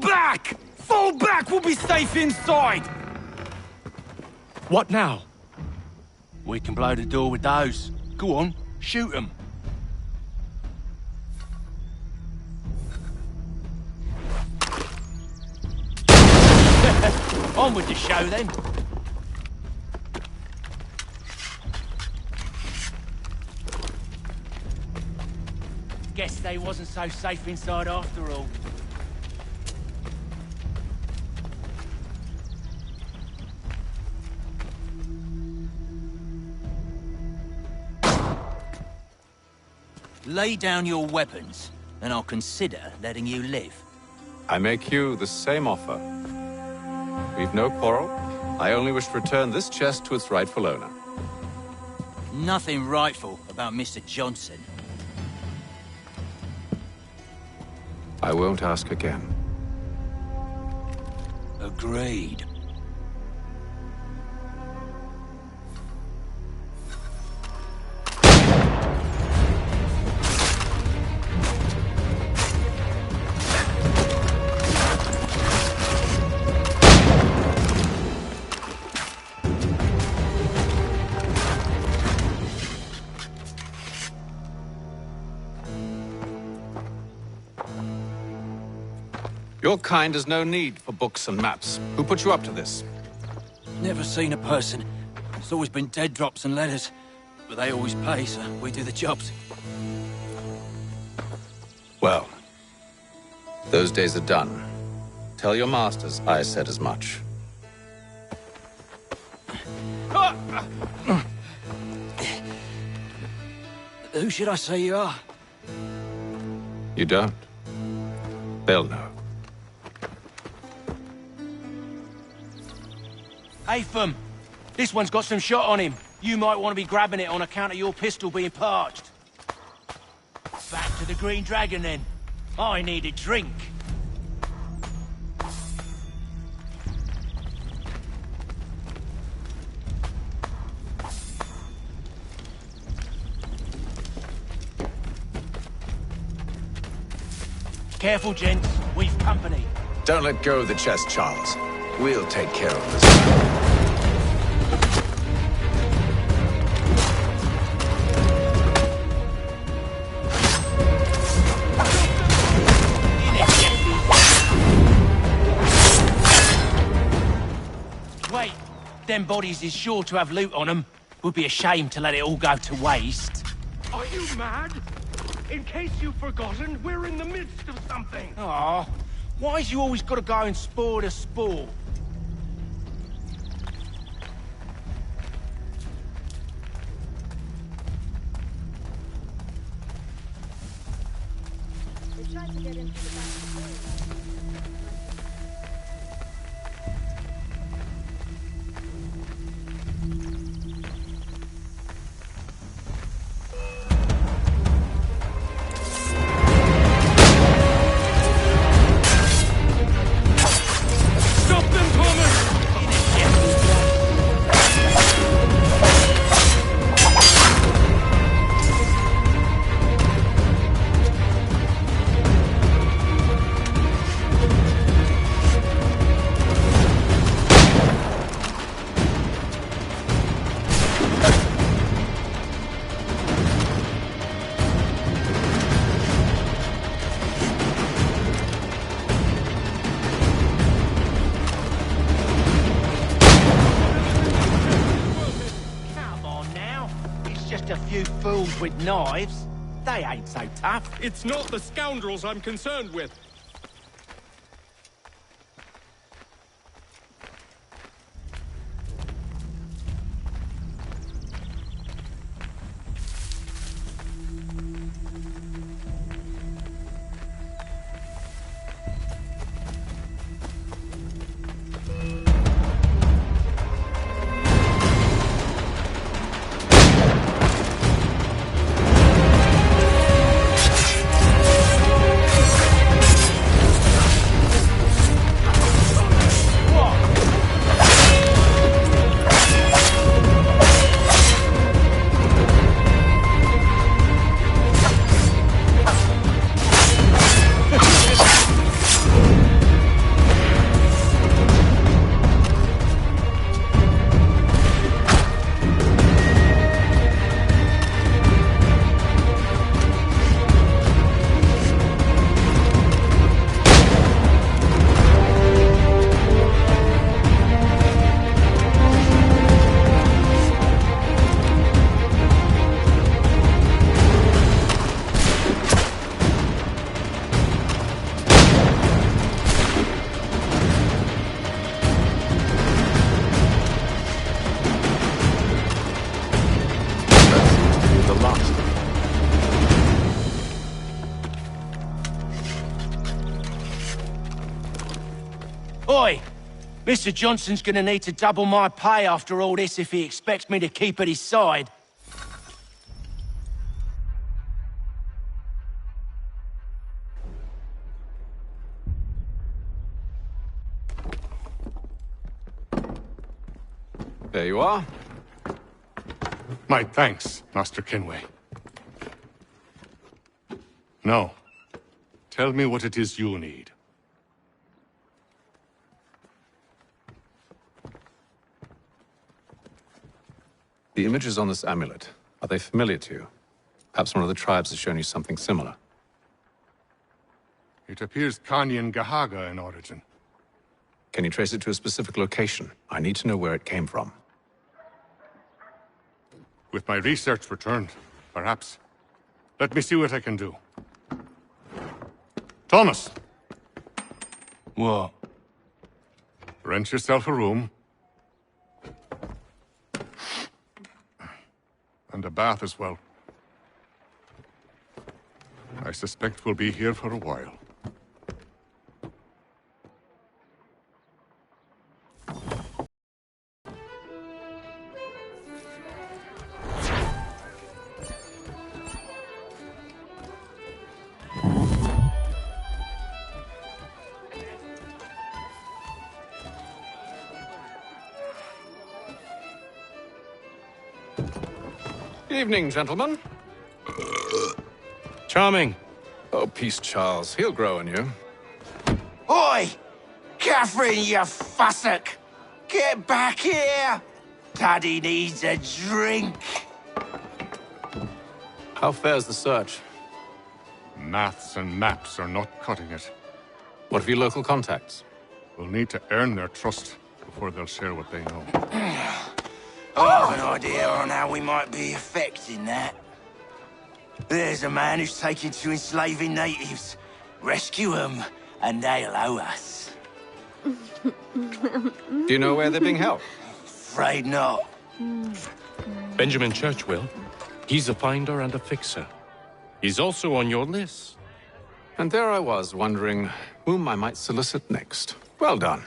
Speaker 15: back! Fall back! We'll be safe inside!
Speaker 3: What now?
Speaker 2: We can blow the door with those. Go on, shoot them. On with the show, then. Guess they wasn't so safe inside after all.
Speaker 10: Lay down your weapons, and I'll consider letting you live.
Speaker 7: I make you the same offer. We've no quarrel. I only wish to return this chest to its rightful owner.
Speaker 10: Nothing rightful about Mr. Johnson.
Speaker 7: I won't ask again.
Speaker 10: Agreed.
Speaker 7: Your kind has no need for books and maps. Who put you up to this?
Speaker 10: Never seen a person. It's always been dead drops and letters. But they always pay, so we do the jobs.
Speaker 7: Well, those days are done. Tell your masters I said as much.
Speaker 10: Who should I say you are?
Speaker 7: You don't. They'll know.
Speaker 2: Atham, this one's got some shot on him. You might want to be grabbing it on account of your pistol being parched. Back to the Green Dragon, then. I need a drink. Careful, gents. We've company.
Speaker 18: Don't let go of the chest, Charles. We'll take care of this.
Speaker 2: Wait, them bodies is sure to have loot on them. Would be a shame to let it all go to waste.
Speaker 3: Are you mad? In case you've forgotten, we're in the midst of something.
Speaker 2: Aw, why's you always got to go and spoil the sport?
Speaker 12: They tried to get into the back of the building.
Speaker 2: Fools with knives. They ain't so tough.
Speaker 3: It's not the scoundrels I'm concerned with.
Speaker 2: Oi! Mr. Johnson's gonna need to double my pay after all this if he expects me to keep at his side.
Speaker 7: There you are.
Speaker 8: My thanks, Master Kenway. Now, tell me what it is you need.
Speaker 7: The images on this amulet, are they familiar to you? Perhaps one of the tribes has shown you something similar.
Speaker 8: It appears Kanyan Gahaga in origin.
Speaker 7: Can you trace it to a specific location? I need to know where it came from.
Speaker 8: With my research returned, perhaps. Let me see what I can do. Thomas!
Speaker 2: What?
Speaker 8: Rent yourself a room. And a bath as well. I suspect we'll be here for a while.
Speaker 7: Evening, gentlemen.
Speaker 2: Charming.
Speaker 7: Oh, peace, Charles. He'll grow on you.
Speaker 2: Oi! Catherine, you fussock! Get back here! Daddy needs a drink.
Speaker 7: How fares the search?
Speaker 8: Maths and maps are not cutting it.
Speaker 7: What of your local contacts?
Speaker 8: We'll need to earn their trust before they'll share what they know.
Speaker 2: I have an idea on how we might be affecting that. There's a man who's taken to enslaving natives. Rescue them, and they'll owe us.
Speaker 7: Do you know where they're being held?
Speaker 2: Afraid not.
Speaker 3: Benjamin Church will. He's a finder and a fixer. He's also on your list.
Speaker 7: And there I was, wondering whom I might solicit next. Well done.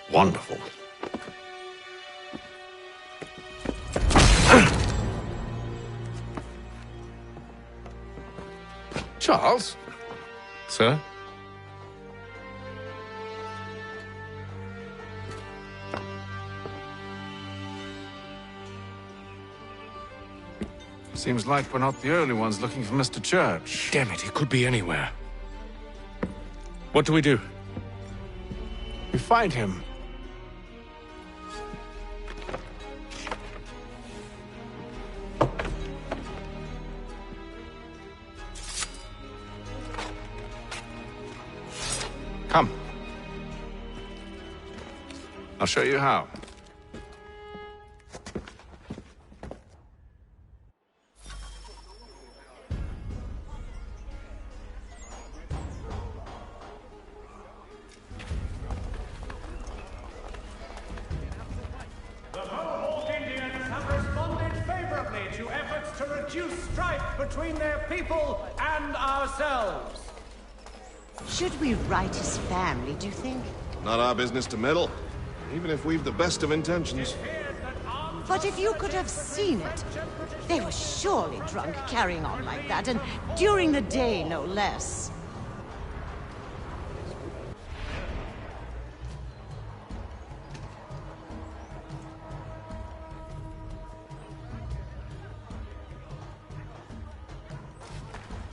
Speaker 7: Wonderful. Charles?
Speaker 3: Sir?
Speaker 7: Seems like we're not the only ones looking for Mr. Church.
Speaker 3: Damn it, he could be anywhere. What do we do?
Speaker 7: We find him. Come. I'll show you how.
Speaker 12: The Mohawk Indians have responded favorably to efforts to reduce strife between their people and ourselves.
Speaker 11: Should we write his family, do you think?
Speaker 17: Not our business to meddle, even if we've the best of intentions.
Speaker 11: But if you could have seen it, they were surely drunk carrying on like that, and during the day, no less.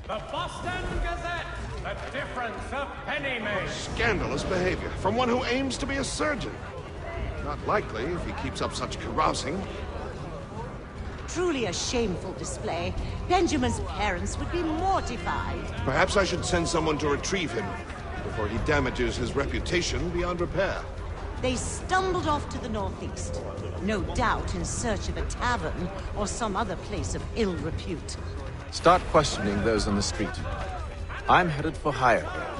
Speaker 12: The Boston Gazette, The difference a penny makes.
Speaker 17: Scandalous behavior from one who aims to be a surgeon. Not likely if he keeps up such carousing.
Speaker 11: Truly a shameful display. Benjamin's parents would be mortified.
Speaker 17: Perhaps I should send someone to retrieve him before he damages his reputation beyond repair.
Speaker 11: They stumbled off to the northeast, no doubt in search of a tavern or some other place of ill repute.
Speaker 7: Start questioning those on the street. I'm headed for higher ground.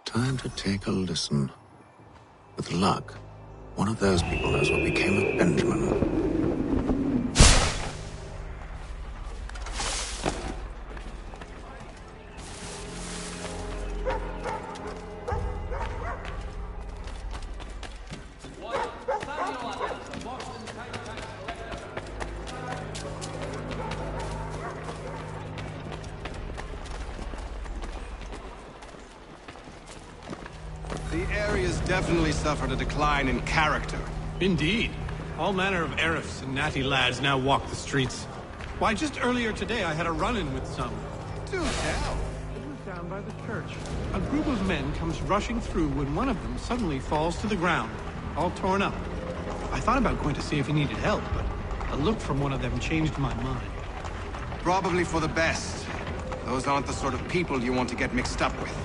Speaker 19: Time to take a listen. With luck, one of those people knows what became of Benjamin.
Speaker 14: The area's definitely suffered a decline in character.
Speaker 16: Indeed. All manner of Arifs and natty lads now walk the streets. Why, just earlier today I had a run-in with some.
Speaker 14: Do tell.
Speaker 16: It was down by the church. A group of men comes rushing through when one of them suddenly falls to the ground, all torn up. I thought about going to see if he needed help, but a look from one of them changed my mind.
Speaker 14: Probably for the best. Those aren't the sort of people you want to get mixed up with.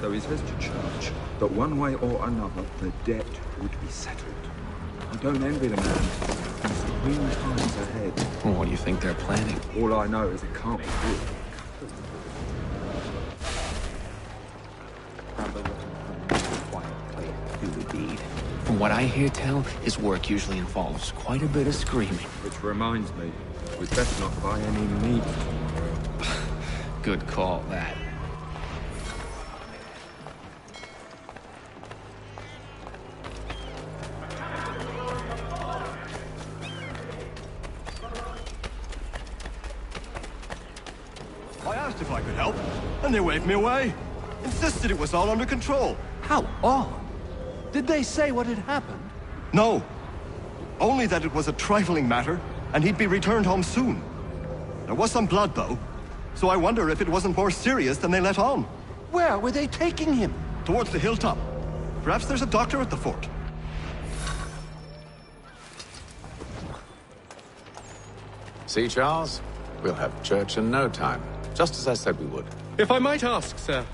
Speaker 23: Though he says to church that one way or another the debt would be settled. I don't envy the man. He's 3 times ahead.
Speaker 19: Well, what do you think they're planning?
Speaker 23: All I know is it can't be good.
Speaker 24: From what I hear tell, his work usually involves quite a bit of screaming.
Speaker 23: Which reminds me, we'd best not buy any meat tomorrow.
Speaker 24: Good call, that.
Speaker 15: I asked if I could help, and they waved me away. Insisted it was all under control.
Speaker 25: How odd. Did they say what had happened?
Speaker 15: No. Only that it was a trifling matter, and he'd be returned home soon. There was some blood, though, so I wonder if it wasn't more serious than they let on.
Speaker 25: Where were they taking him?
Speaker 15: Towards the hilltop. Perhaps there's a doctor at the fort.
Speaker 7: See, Charles? We'll have church in no time, just as I said we would.
Speaker 3: If I might ask, sir,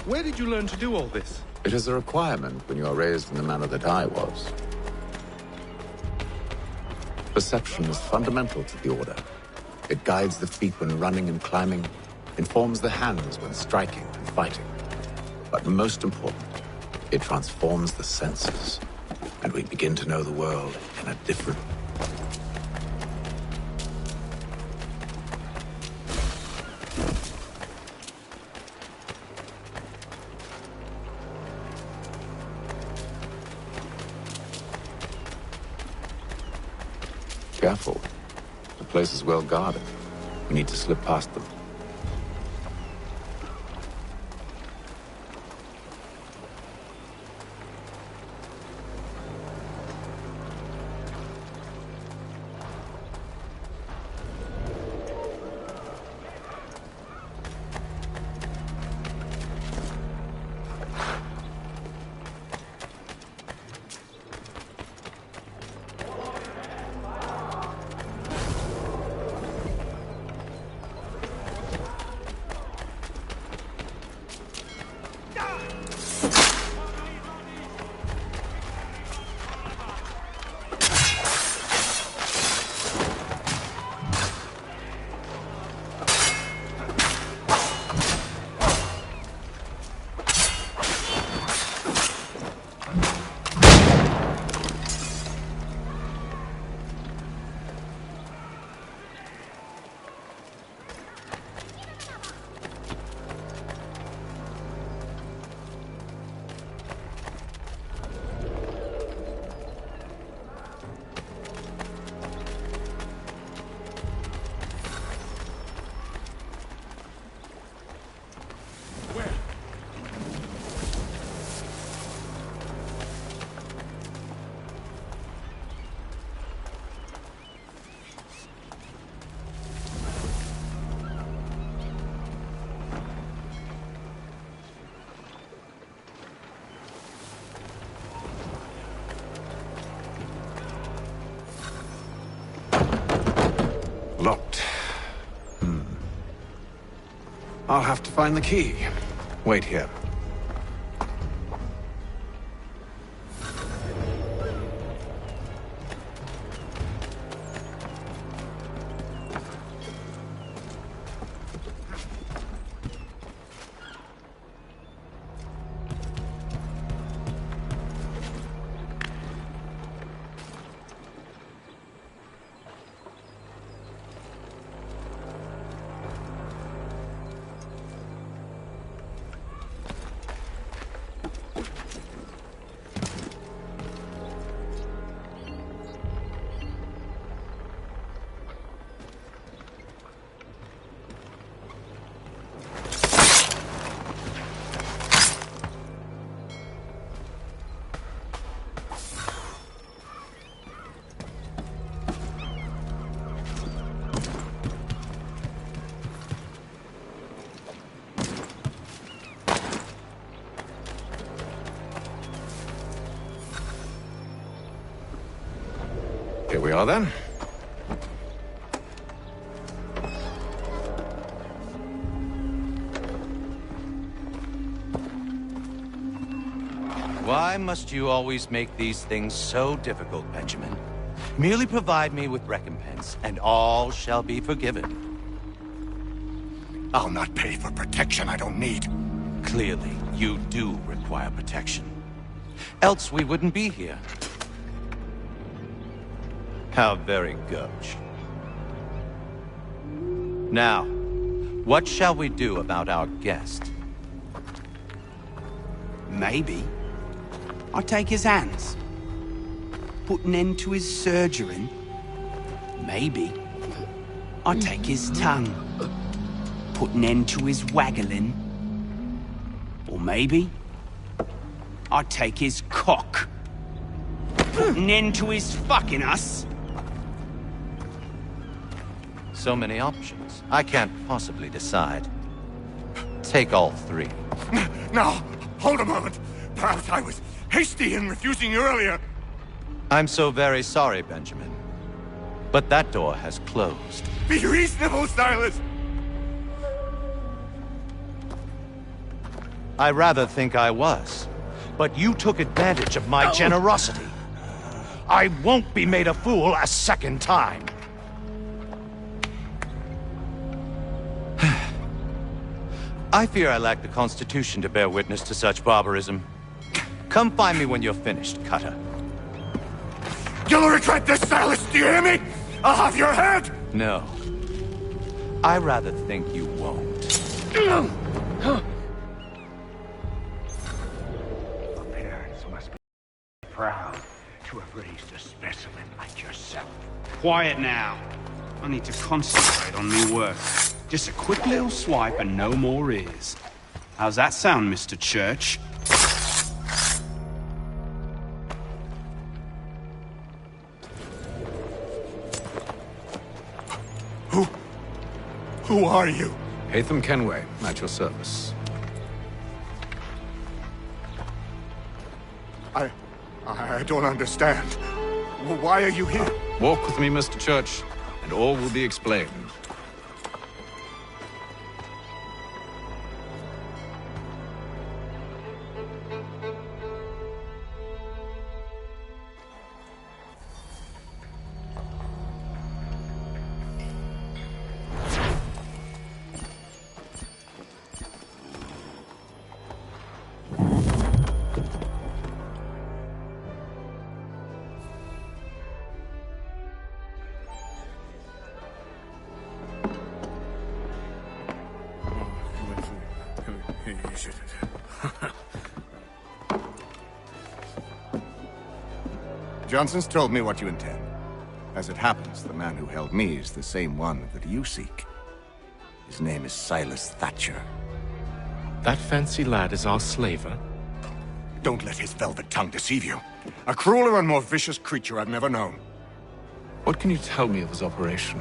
Speaker 3: where did you learn to do all this?
Speaker 7: It is a requirement when you are raised in the manner that I was. Perception is fundamental to the Order. It guides the feet when running and climbing, informs the hands when striking and fighting. But most important, it transforms the senses, and we begin to know the world in a different way. Careful. The place is well guarded. We need to slip past them.
Speaker 19: Locked. I'll have to find the key. Wait here. Here we are, then.
Speaker 1: Why must you always make these things so difficult, Benjamin? Merely provide me with recompense, and all shall be forgiven.
Speaker 18: I'll not pay for protection I don't need.
Speaker 1: Clearly, you do require protection. Else we wouldn't be here. How very gauche. Now, what shall we do about our guest?
Speaker 5: Maybe I'll take his hands. Put an end to his surgering. Maybe I'll take his tongue. Put an end to his waggling. Or maybe I'll take his cock. Put an end to his fucking us.
Speaker 1: So many options. I can't possibly decide. Take all three.
Speaker 18: Now, hold a moment. Perhaps I was hasty in refusing you earlier.
Speaker 1: I'm so very sorry, Benjamin. But that door has closed.
Speaker 18: Be reasonable, Silas!
Speaker 1: I rather think I was. But you took advantage of my generosity. I won't be made a fool a second time. I fear I lack the constitution to bear witness to such barbarism. Come find me when you're finished, Cutter.
Speaker 18: You'll regret this, Silas, do you hear me? I'll have your head!
Speaker 1: No. I rather think you won't.
Speaker 20: The parents must be proud to have raised a specimen like yourself.
Speaker 5: quiet now. I need to concentrate on my work. Just a quick little swipe and no more ears. How's that sound, Mr. Church?
Speaker 8: Who are you?
Speaker 7: Haytham Kenway, at your service.
Speaker 8: I don't understand. Why are you here?
Speaker 7: Walk with me, Mr. Church, and all will be explained.
Speaker 8: Johnson's told me what you intend. As it happens, the man who held me is the same one that you seek. His name is Silas Thatcher.
Speaker 3: That fancy lad is our slaver?
Speaker 8: Don't let his velvet tongue deceive you. A crueler and more vicious creature I've never known.
Speaker 7: What can you tell me of his operation?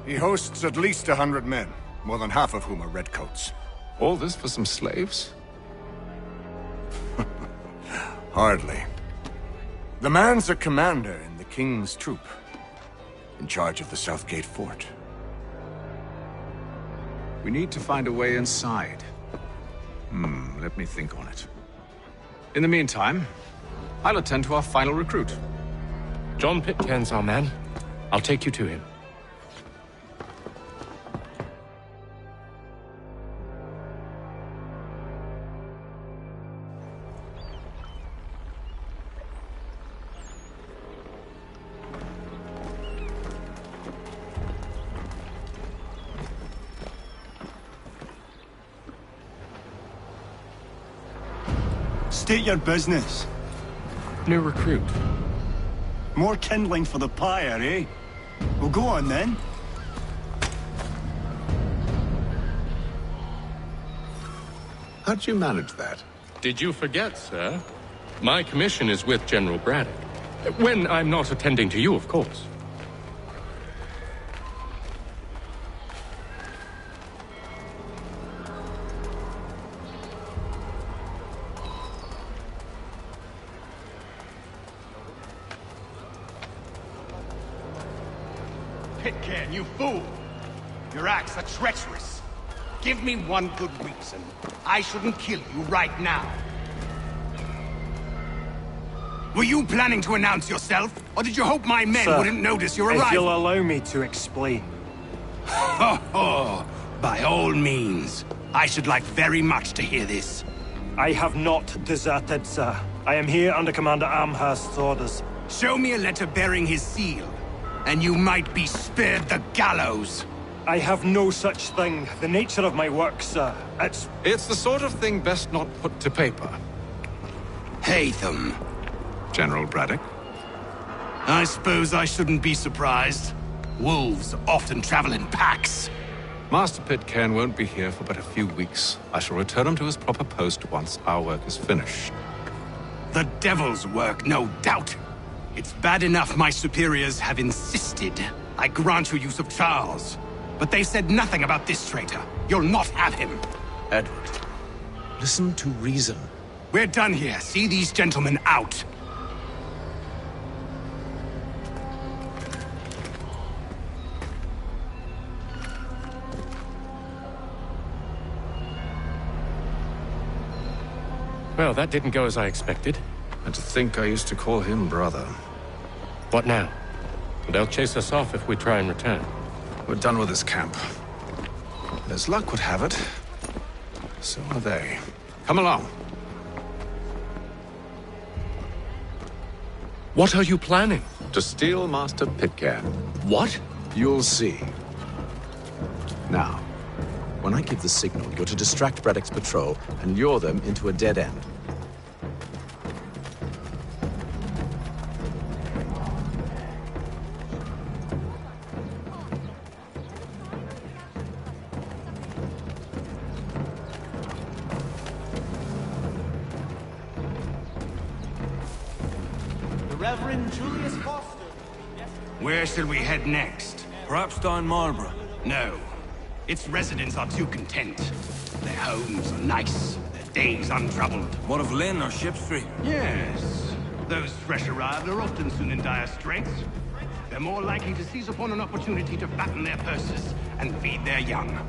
Speaker 8: He hosts at least 100 men, more than half of whom are redcoats.
Speaker 7: All this for some slaves?
Speaker 8: Hardly. The man's a commander in the King's troop, in charge of the Southgate Fort.
Speaker 7: We need to find a way inside. Let me think on it. In the meantime, I'll attend to our final recruit.
Speaker 3: John Pitcairn's our man. I'll take you to him.
Speaker 4: State your business.
Speaker 3: New recruit.
Speaker 4: More kindling for the pyre, eh? Well, go on then.
Speaker 7: How'd you manage that?
Speaker 3: Did you forget, sir? My commission is with General Braddock. When I'm not attending to you, of course.
Speaker 5: Pitcairn, you fool! Your acts are treacherous. Give me one good reason. I shouldn't kill you right now. Were you planning to announce yourself? Or did you hope my men wouldn't notice your arrival?
Speaker 9: If you'll allow me to explain.
Speaker 5: Oh, by all means. I should like very much to hear this.
Speaker 9: I have not deserted, sir. I am here under Commander Amherst's orders.
Speaker 5: Show me a letter bearing his seal, and you might be spared the gallows.
Speaker 9: I have no such thing. The nature of my work, sir,
Speaker 7: It's the sort of thing best not put to paper.
Speaker 5: Haytham.
Speaker 7: General Braddock?
Speaker 5: I suppose I shouldn't be surprised. Wolves often travel in packs.
Speaker 7: Master Pitcairn won't be here for but a few weeks. I shall return him to his proper post once our work is finished.
Speaker 5: The devil's work, no doubt. It's bad enough my superiors have insisted I grant you use of Charles. But they said nothing about this traitor. You'll not have him.
Speaker 7: Edward, listen to reason.
Speaker 5: We're done here. See these gentlemen out.
Speaker 3: Well, that didn't go as I expected.
Speaker 7: And to think I used to call him brother.
Speaker 3: What now? They'll chase us off if we try and return.
Speaker 7: We're done with this camp. And as luck would have it, so are they. Come along.
Speaker 3: What are you planning?
Speaker 7: To steal Master Pitcairn.
Speaker 3: What?
Speaker 7: You'll see. Now, when I give the signal, you're to distract Braddock's patrol and lure them into a dead end.
Speaker 6: Reverend Julius Foster.
Speaker 5: Where shall we head next?
Speaker 6: Perhaps down Marlborough.
Speaker 5: No. Its residents are too content. Their homes are nice, their days untroubled.
Speaker 6: What of Lynn or Ship Street?
Speaker 5: Yes. Those fresh arrived are often soon in dire straits. They're more likely to seize upon an opportunity to fatten their purses and feed their young.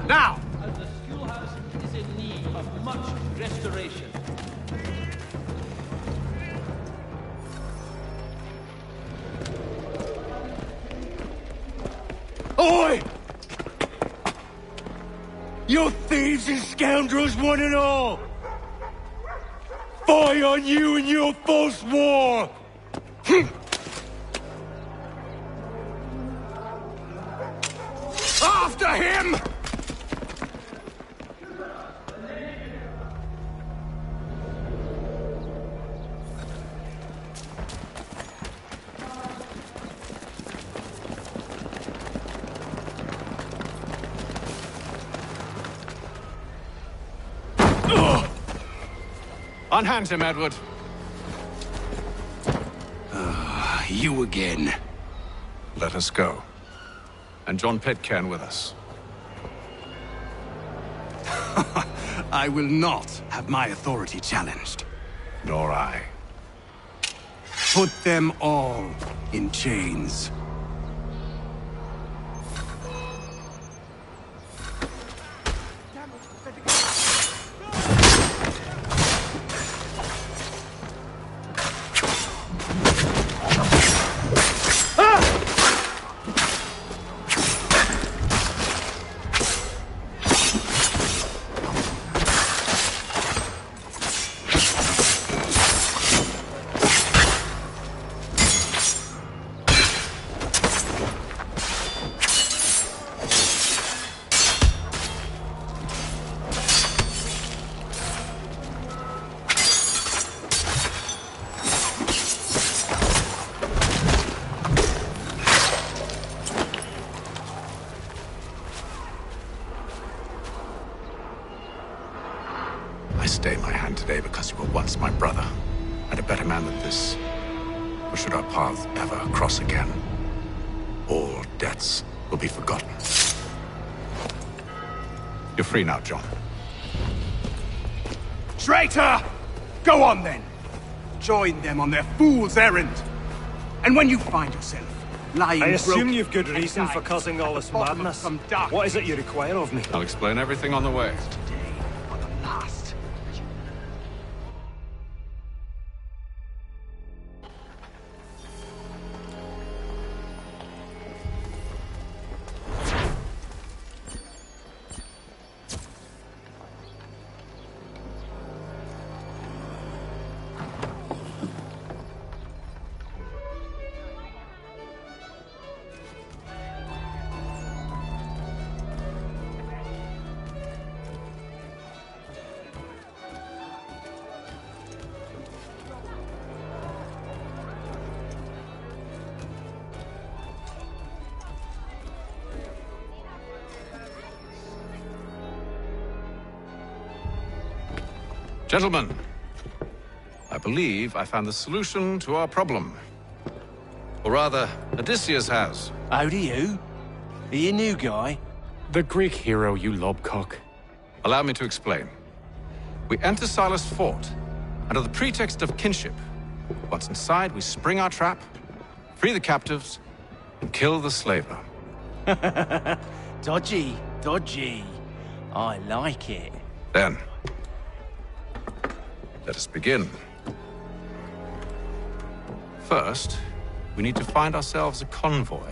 Speaker 6: Now! The schoolhouse is in need of much restoration.
Speaker 1: Oi! You thieves and scoundrels, one and all! Fie on you and your false war! After him!
Speaker 7: Unhand him, Edward.
Speaker 5: You again.
Speaker 7: Let us go. And John Pitcairn with us.
Speaker 5: I will not have my authority challenged.
Speaker 7: Nor I.
Speaker 5: Put them all in chains.
Speaker 19: I stay my hand today because you were once my brother, and a better man than this. But should our paths ever cross again, all debts will be forgotten.
Speaker 7: You're free now, John.
Speaker 5: Traitor! Go on then! Join them on their fool's errand! And when you find yourself lying
Speaker 9: I assume
Speaker 5: broken
Speaker 9: you've good
Speaker 5: and
Speaker 9: reason for
Speaker 5: dying
Speaker 9: causing all this madness. What is it you require of me?
Speaker 7: I'll explain everything on the way.
Speaker 5: last.
Speaker 7: Gentlemen, I believe I found the solution to our problem. Or rather, Odysseus has.
Speaker 6: How do you? Are you a new guy?
Speaker 3: The Greek hero, you lobcock.
Speaker 7: Allow me to explain. We enter Silas' fort, under the pretext of kinship. Once inside, we spring our trap, free the captives, and kill the slaver.
Speaker 6: Dodgy, dodgy. I like it.
Speaker 7: Then, let us begin. First, we need to find ourselves a convoy.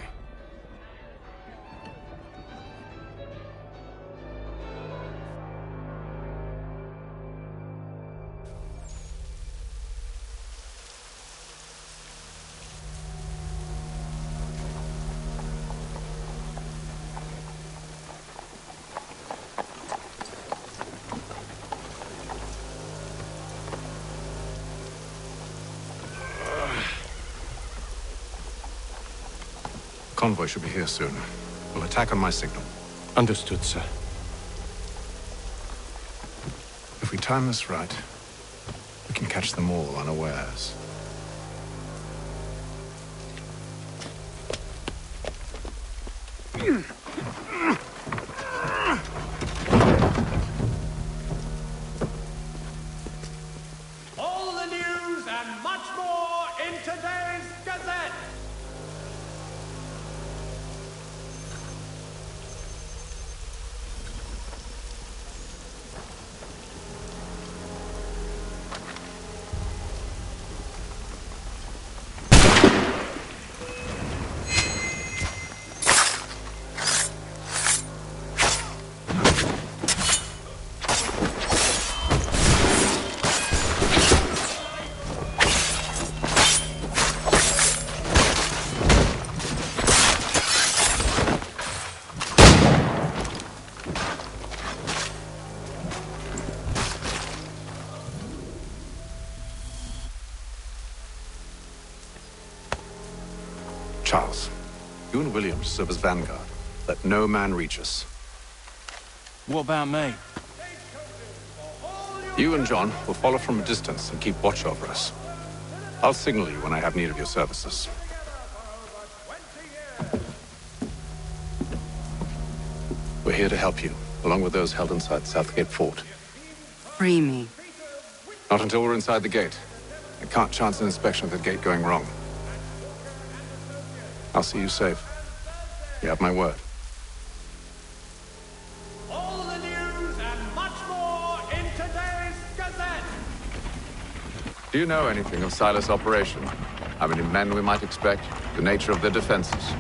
Speaker 7: convoy should be here soon. We'll attack on my signal.
Speaker 3: Understood, sir.
Speaker 7: If we time this right, we can catch them all unawares.
Speaker 6: All the news and much more in today's Gazette.
Speaker 7: Charles, you and Williams serve as vanguard. Let no man reach us.
Speaker 25: What about me?
Speaker 7: You and John will follow from a distance and keep watch over us. I'll signal you when I have need of your services. We're here to help you, along with those held inside Southgate Fort.
Speaker 2: Free me.
Speaker 7: Not until we're inside the gate. I can't chance an inspection of the gate going wrong. I'll see you safe. You have my word.
Speaker 6: All the news and much more in today's Gazette.
Speaker 7: Do you know anything of Silas' operation? How many men we might expect? The nature of their defenses?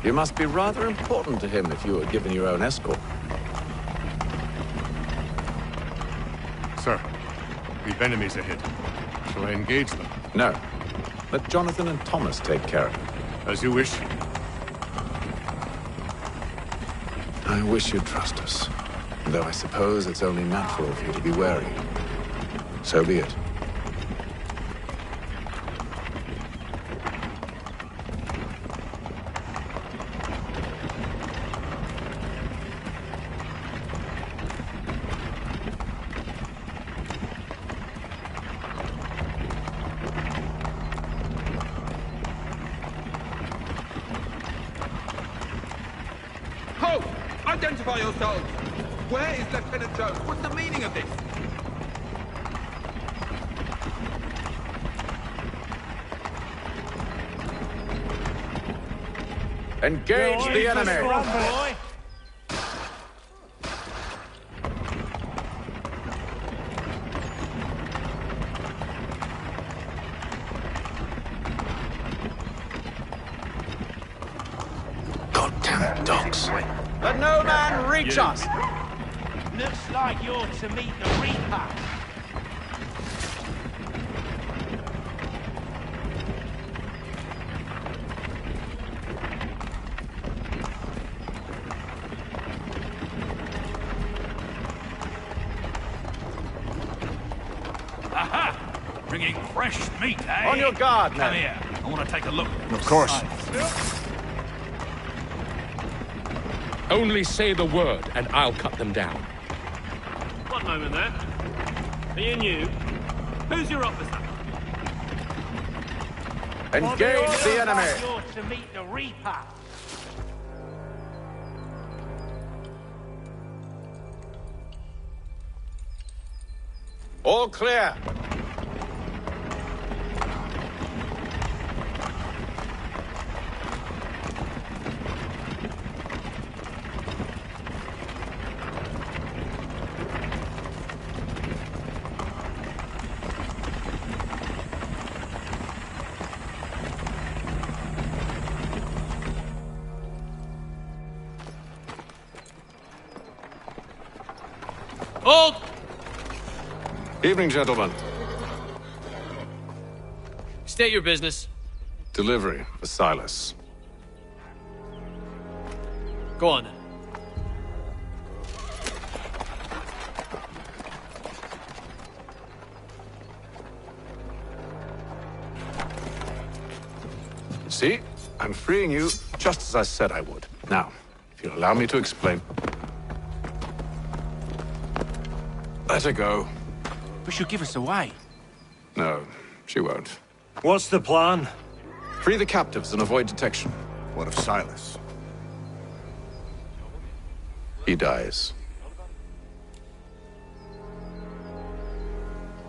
Speaker 7: You must be rather important to him if you were given your own escort.
Speaker 10: Sir, we've enemies ahead. Shall I engage them?
Speaker 7: No. Let Jonathan and Thomas take care of it.
Speaker 10: As you wish.
Speaker 7: I wish you'd trust us. Though I suppose it's only natural for you to be wary. So be it.
Speaker 23: Halt! Identify yourselves! Where is Lieutenant Jones? What's the meaning of this?
Speaker 7: Engage the enemy! Goddamn dogs.
Speaker 6: Let no man reach us.
Speaker 12: Looks like you're to meet the Reaper.
Speaker 13: Aha! Bringing fresh meat, eh?
Speaker 7: On your guard,
Speaker 13: Come
Speaker 7: man.
Speaker 13: here. I want to take a look.
Speaker 10: Of course.
Speaker 3: Only say the word, and I'll cut them down.
Speaker 9: One moment there. Are you new? Who's your officer?
Speaker 7: Engage the enemy!
Speaker 12: You're to meet the Reaper.
Speaker 7: All clear.
Speaker 9: Hold!
Speaker 7: Evening, gentlemen.
Speaker 9: State your business.
Speaker 7: Delivery for Silas.
Speaker 9: Go on then.
Speaker 19: See? I'm freeing you just as I said I would. Now, if you'll allow me to explain. Let her go.
Speaker 5: But she'll give us away.
Speaker 19: No, she won't.
Speaker 2: What's the plan?
Speaker 19: Free the captives and avoid detection.
Speaker 8: What of Silas?
Speaker 19: He dies.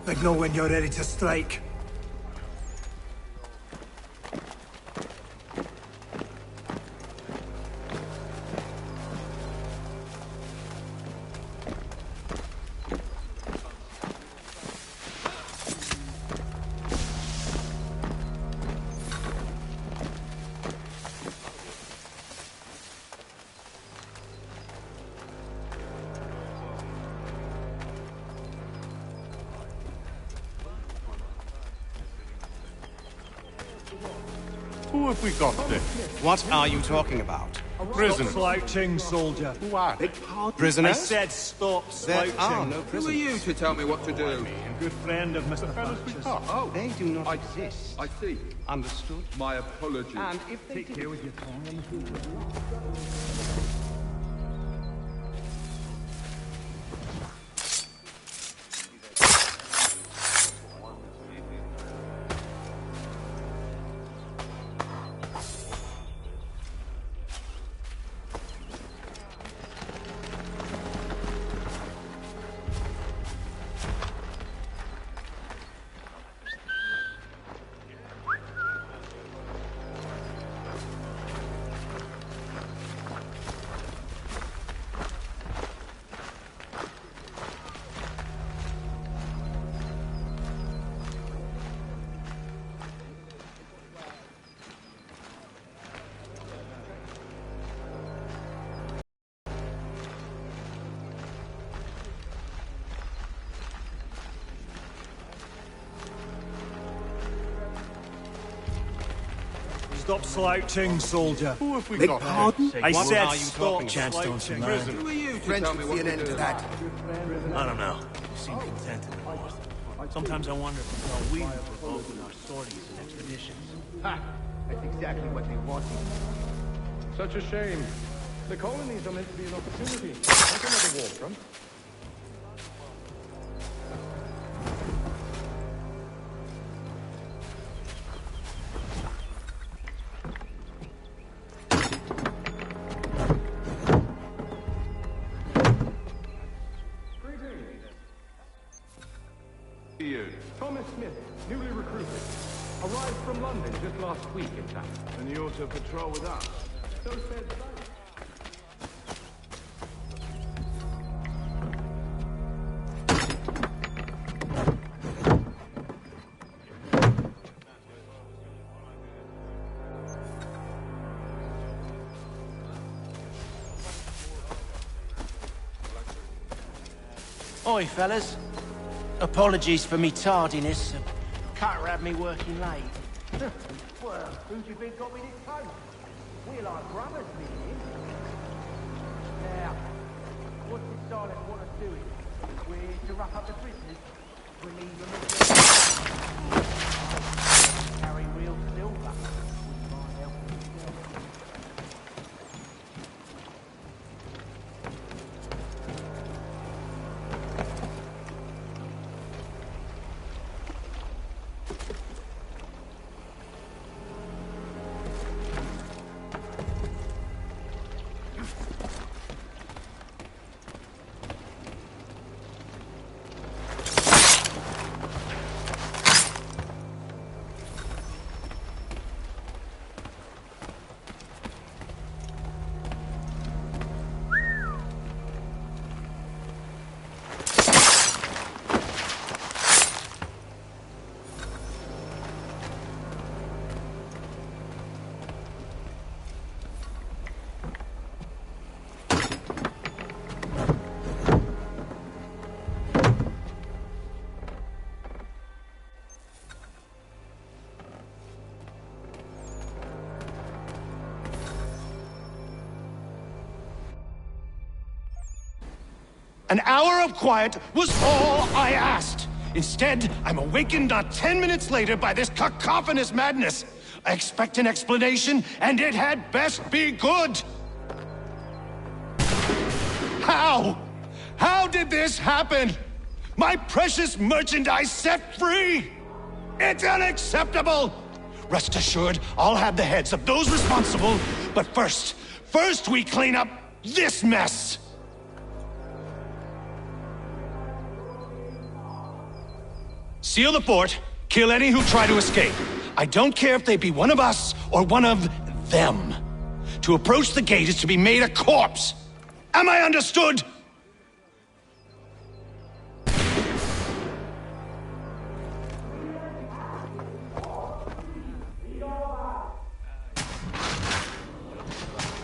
Speaker 11: Let know when you're ready to strike.
Speaker 10: Who have we got there?
Speaker 5: What are you talking about?
Speaker 10: Prisoners.
Speaker 2: Stop slouching, soldier.
Speaker 10: Who are they?
Speaker 5: Prisoners?
Speaker 2: I said stop slouching.
Speaker 5: There are no
Speaker 23: Who are
Speaker 5: prisoners.
Speaker 23: you to tell me what to do?
Speaker 2: Good friend of Mr. Thatcher's.
Speaker 23: Oh,
Speaker 5: They do not exist.
Speaker 23: I see.
Speaker 5: Understood?
Speaker 23: My apologies.
Speaker 5: And if they
Speaker 2: Take care with your tongue. Stop slouching, soldier.
Speaker 10: Who have we got there?
Speaker 2: I
Speaker 5: What
Speaker 2: said
Speaker 5: are you
Speaker 2: stop
Speaker 5: talking
Speaker 2: slouching.
Speaker 10: Prisoners.
Speaker 23: Who are you to
Speaker 11: French
Speaker 23: tell me
Speaker 11: would
Speaker 23: what
Speaker 11: see an
Speaker 23: to
Speaker 11: end
Speaker 23: do?
Speaker 11: to that.
Speaker 6: I don't know. You seem content in the north. Sometimes I wonder if it's all we were provoked in our sorties and expeditions.
Speaker 12: Ha! That's exactly what they wanted.
Speaker 10: Such a shame. The colonies are meant to be an opportunity, not another war front. Thomas Smith, newly recruited. Arrived from London just last week, in fact.
Speaker 2: And you ought to patrol with us.
Speaker 10: So said
Speaker 6: Oi, fellas. Apologies for me tardiness. Carter had me working late.
Speaker 12: Well, who do you think got me this coat? We're like brothers, me and him. Now, what does Silas want us doing? We're to wrap up the prisoners. We leave them at carry real silver. Wouldn't mind helping yourself.
Speaker 1: An hour of quiet was all I asked. Instead, I'm awakened not 10 minutes later by this cacophonous madness. I expect an explanation, and it had best be good! How? How did this happen? My precious merchandise set free! It's unacceptable! Rest assured, I'll have the heads of those responsible, but first we clean up this mess! Seal the fort, kill any who try to escape. I don't care if they be one of us or one of them. To approach the gate is to be made a corpse. Am I understood?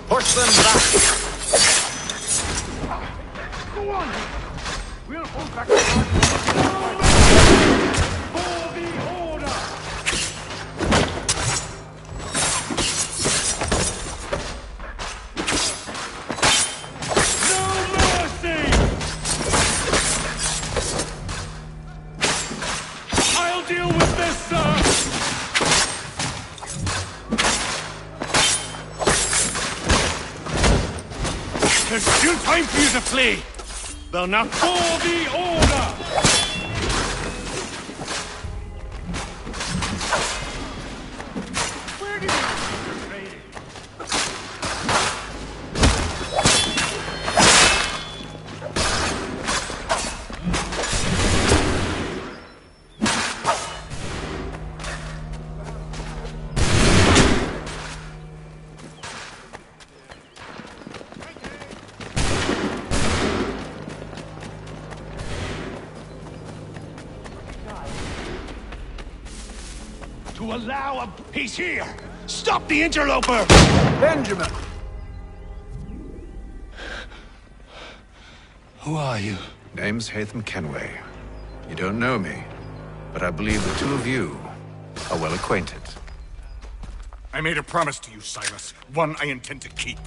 Speaker 7: Push them back!
Speaker 2: Go on! We'll hold back the for the order! No mercy! I'll deal with this, sir! There's still time for you to flee! Well, now for the order! Where did you trade? To allow a peace here! Stop the interloper!
Speaker 5: Benjamin!
Speaker 7: Who are you? Name's Hatham Kenway. You don't know me, but I believe the two of you are well acquainted.
Speaker 18: I made a promise to you, Silas. One I intend to keep.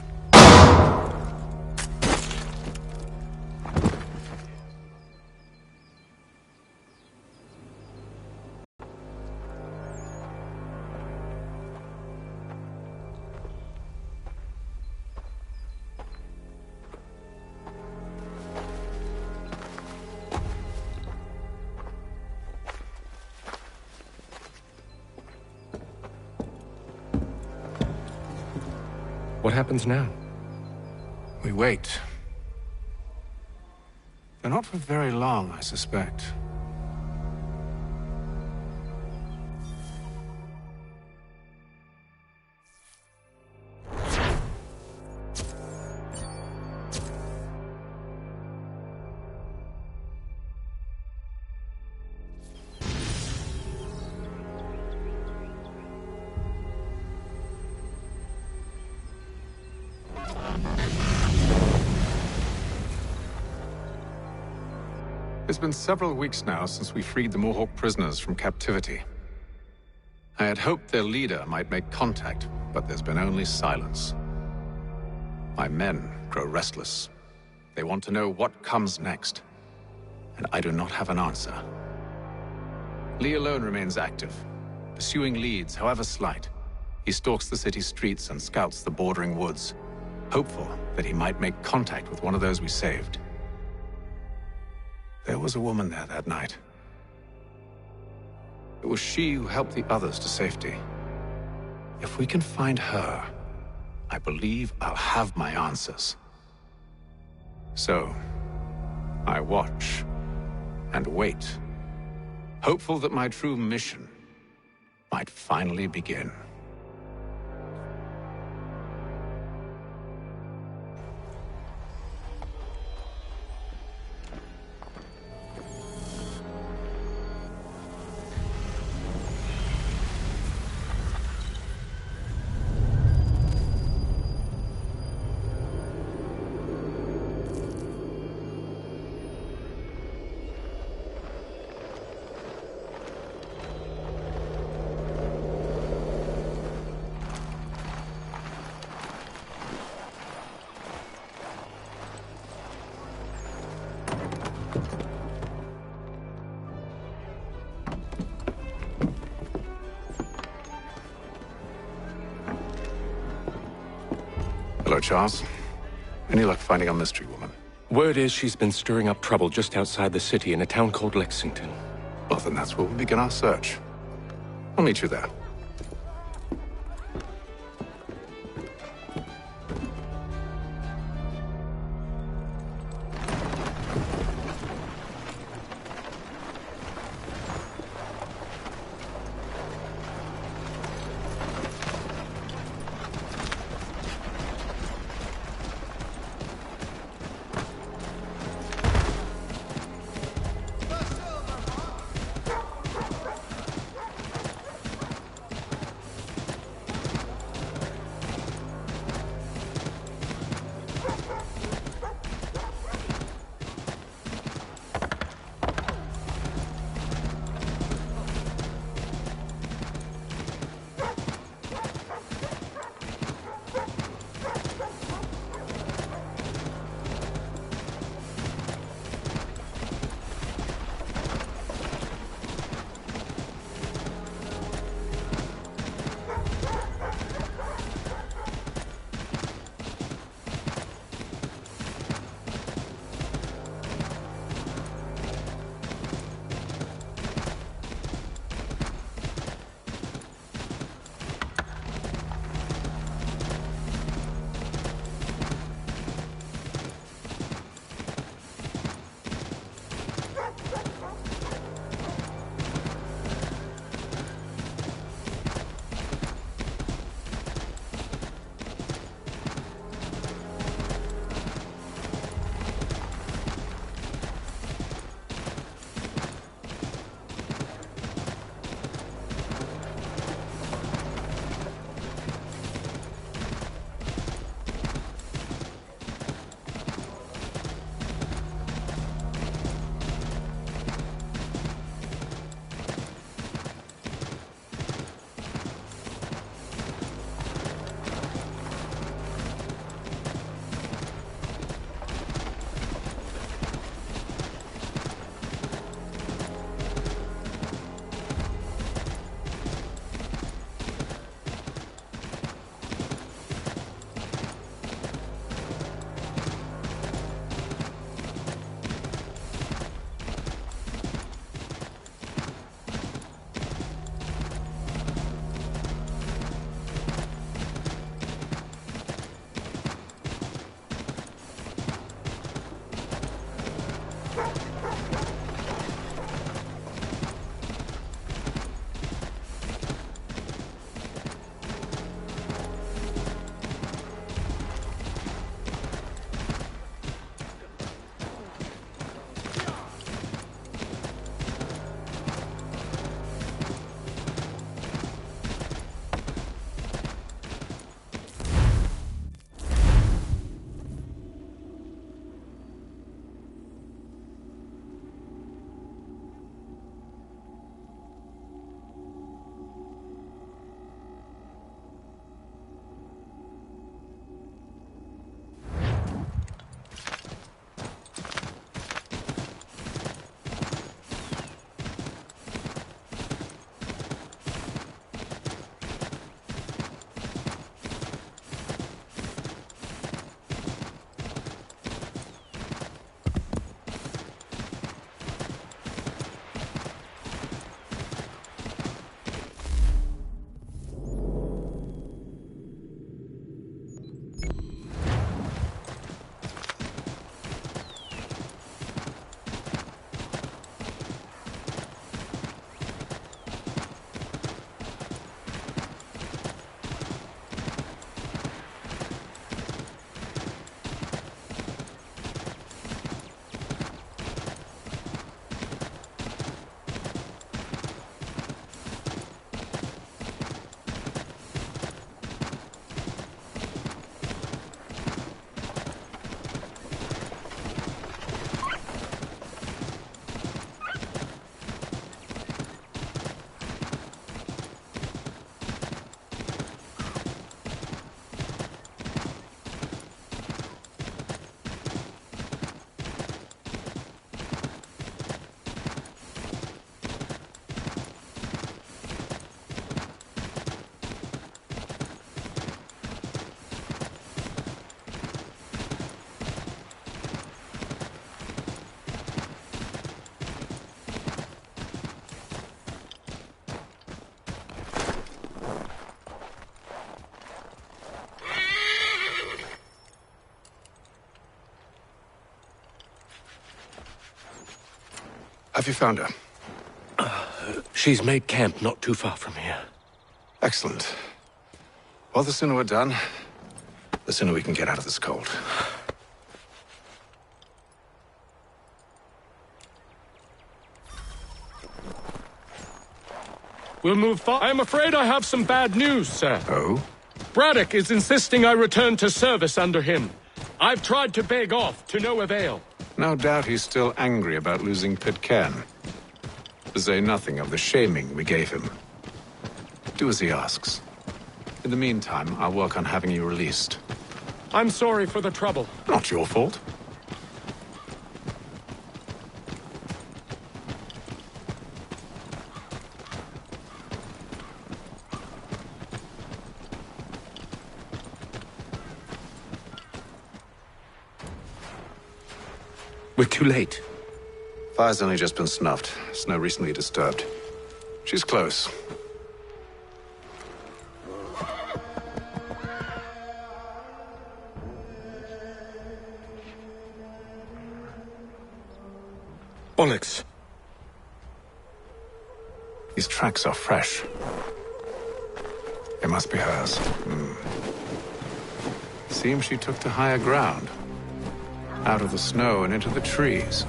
Speaker 3: What happens now?
Speaker 19: We wait. But not for very long, I suspect. It's been several weeks now since we freed the Mohawk prisoners from captivity. I had hoped their leader might make contact, but there's been only silence. My men grow restless. They want to know what comes next, and I do not have an answer. Lee alone remains active, pursuing leads, however slight. He stalks the city streets and scouts the bordering woods, hopeful that he might make contact with one of those we saved. There was a woman there that night. It was she who helped the others to safety. If we can find her, I believe I'll have my answers. So, I watch and wait, hopeful that my true mission might finally begin.
Speaker 7: Hello, Charles. Any luck finding our mystery woman?
Speaker 3: Word is she's been stirring up trouble just outside the city in a town called Lexington.
Speaker 7: Well, then that's where we'll begin our search. I'll meet you there. Have you found her?
Speaker 3: She's made camp not too far from here.
Speaker 7: Excellent. Well, the sooner we're done, the sooner we can get out of this cold.
Speaker 3: We'll move far. I'm afraid I have some bad news, sir.
Speaker 7: Oh?
Speaker 3: Braddock is insisting I return to service under him. I've tried to beg off, to no avail.
Speaker 7: No doubt he's still angry about losing Pitcairn. To say nothing of the shaming we gave him. Do as he asks. In the meantime, I'll work on having you released.
Speaker 3: I'm sorry for the trouble.
Speaker 7: Not your fault.
Speaker 3: We're too late.
Speaker 7: Fire's only just been snuffed. Snow recently disturbed. She's close.
Speaker 3: Onyx.
Speaker 7: These tracks are fresh. They must be hers. Seems she took to higher ground. Out of the snow and into the trees.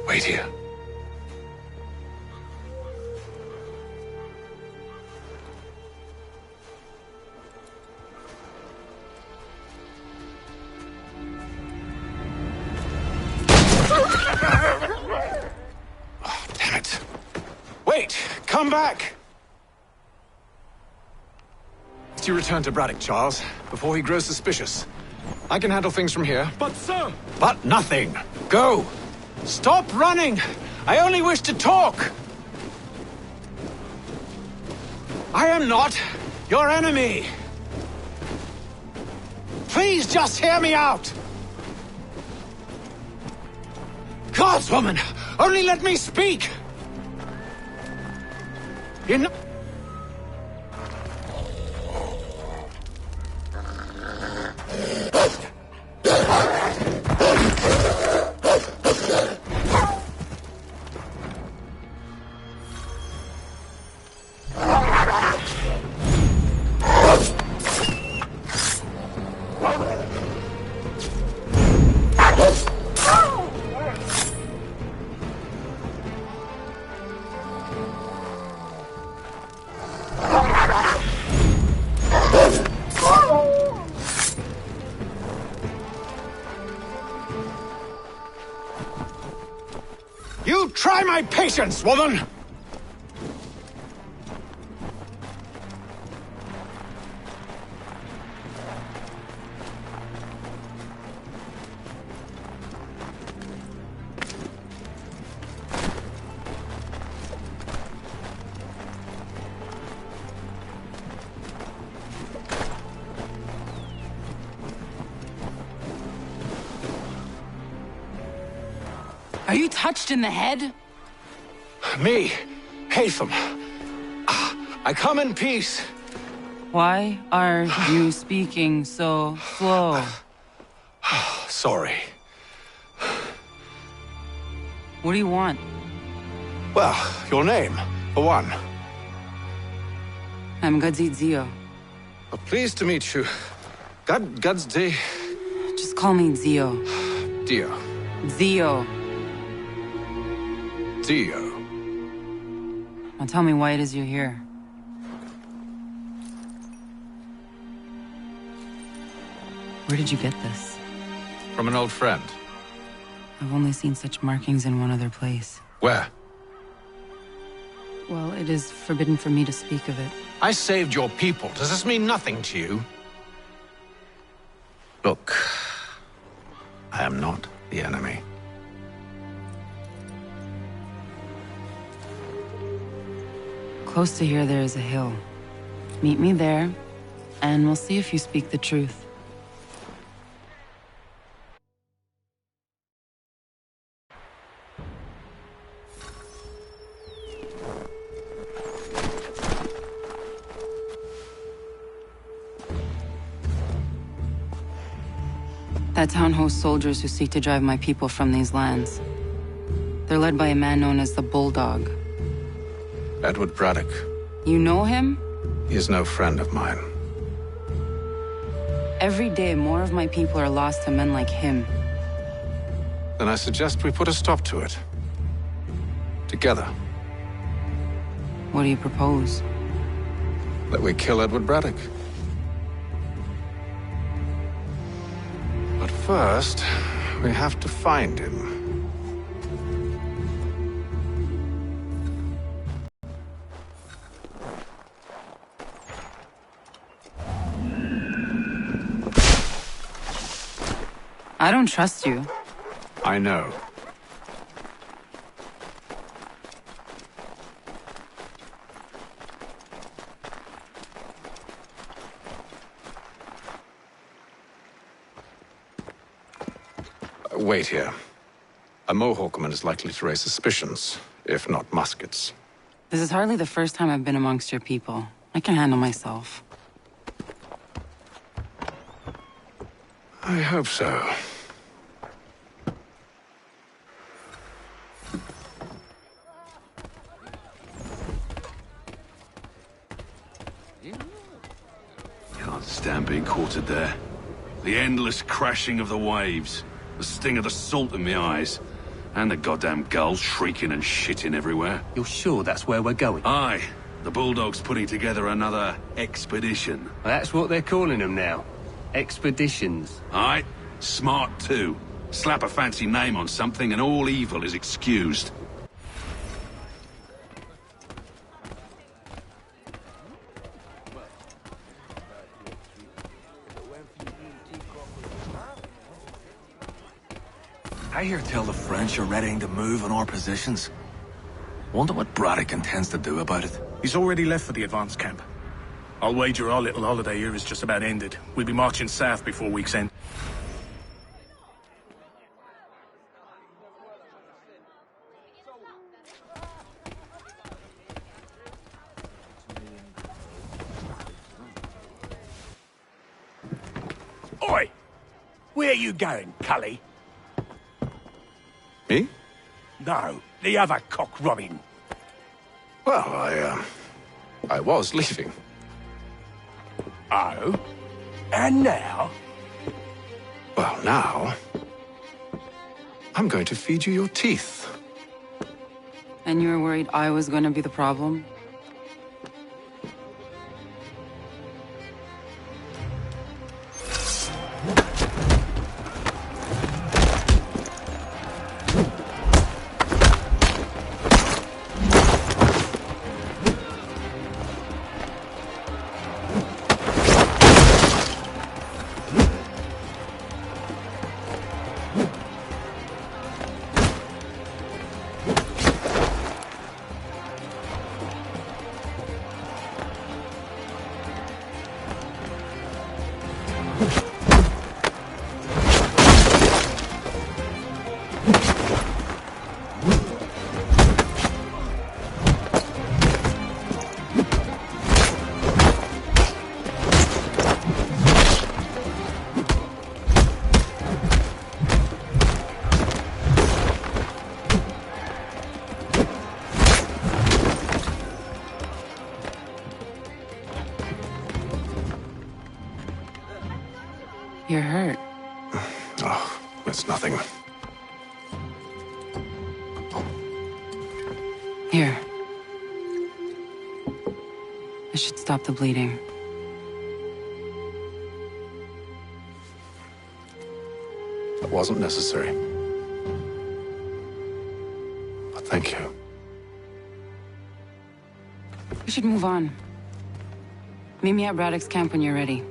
Speaker 3: Wait here.
Speaker 7: Oh, damn it. Wait! Come back! Let's you return to Braddock, Charles, before he grows suspicious. I can handle things from here.
Speaker 3: But, sir!
Speaker 7: But nothing! Go! Stop running! I only wish to talk! I am not your enemy! Please just hear me out! Gods, woman! Only let me speak! You try my patience, woman!
Speaker 14: Are you touched in the head?
Speaker 7: Me, Hatham. I come in peace.
Speaker 14: Why are you speaking so slow?
Speaker 7: Sorry.
Speaker 14: What do you want?
Speaker 7: Well, your name, for one.
Speaker 14: I'm Gadzit Zio.
Speaker 7: Well, pleased to meet you. Gadzit.
Speaker 14: Just call me Zio.
Speaker 7: Dio.
Speaker 14: Zio.
Speaker 7: Dio.
Speaker 14: Now tell me why it is you're here. Where did you get this?
Speaker 7: From an old friend.
Speaker 14: I've only seen such markings in one other place.
Speaker 7: Where?
Speaker 14: Well, it is forbidden for me to speak of it.
Speaker 7: I saved your people. Does this mean nothing to you? Look, I am not the enemy.
Speaker 14: Close to here, there is a hill. Meet me there, and we'll see if you speak the truth. That town hosts soldiers who seek to drive my people from these lands. They're led by a man known as the Bulldog.
Speaker 7: Edward Braddock.
Speaker 14: You know him?
Speaker 7: He is no friend of mine.
Speaker 14: Every day, more of my people are lost to men like him.
Speaker 7: Then I suggest we put a stop to it. Together.
Speaker 14: What do you propose?
Speaker 7: That we kill Edward Braddock. But first, we have to find him.
Speaker 14: I don't trust you.
Speaker 7: I know. Wait here. A Mohawkman is likely to raise suspicions, if not muskets.
Speaker 14: This is hardly the first time I've been amongst your people. I can handle myself.
Speaker 7: I hope so.
Speaker 13: Can't stand being quartered there. The endless crashing of the waves, the sting of the salt in my eyes, and the goddamn gulls shrieking and shitting everywhere.
Speaker 6: You're sure that's where we're going?
Speaker 13: Aye. The Bulldog's putting together another expedition.
Speaker 6: Well, that's what they're calling them now. Expeditions.
Speaker 13: Aye. Smart too. Slap a fancy name on something and all evil is excused.
Speaker 16: I hear tell the French are readying to move on our positions. Wonder what Braddock intends to do about it.
Speaker 6: He's already left for the advance camp. I'll wager our little holiday here is just about ended. We'll be marching south before week's end.
Speaker 17: Oi! Where you going, Cully?
Speaker 7: Me?
Speaker 17: No, the other cock Robin.
Speaker 7: Well, I was leaving.
Speaker 17: Oh? And now?
Speaker 7: Well, now... I'm going to feed you your teeth.
Speaker 14: And you were worried I was going to be the problem? You're hurt.
Speaker 7: Oh, it's nothing.
Speaker 14: Here. This should stop the bleeding.
Speaker 7: That wasn't necessary. But thank you.
Speaker 14: We should move on. Meet me at Braddock's camp when you're ready.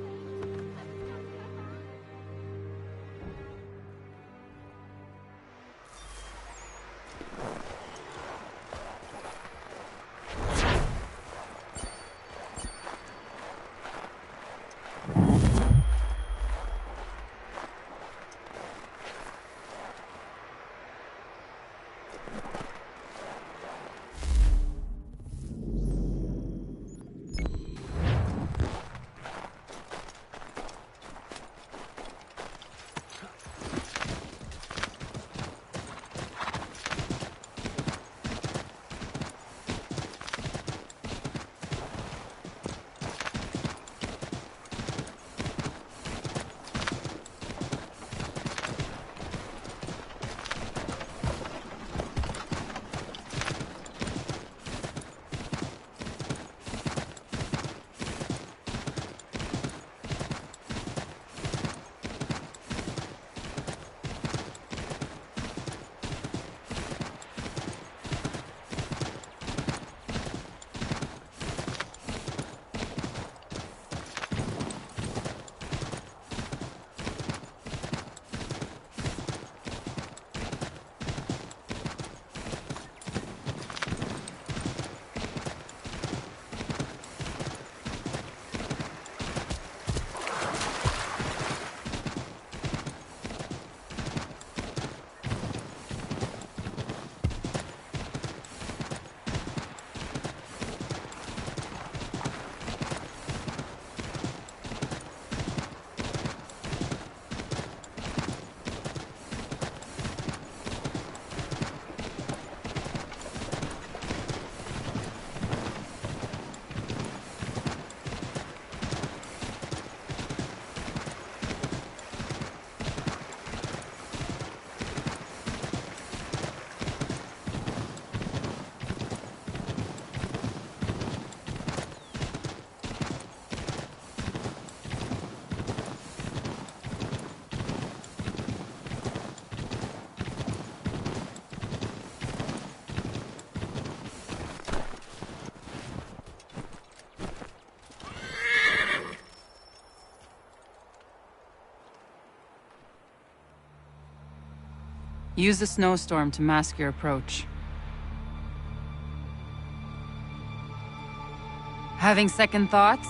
Speaker 14: Use the snowstorm to mask your approach. Having second thoughts?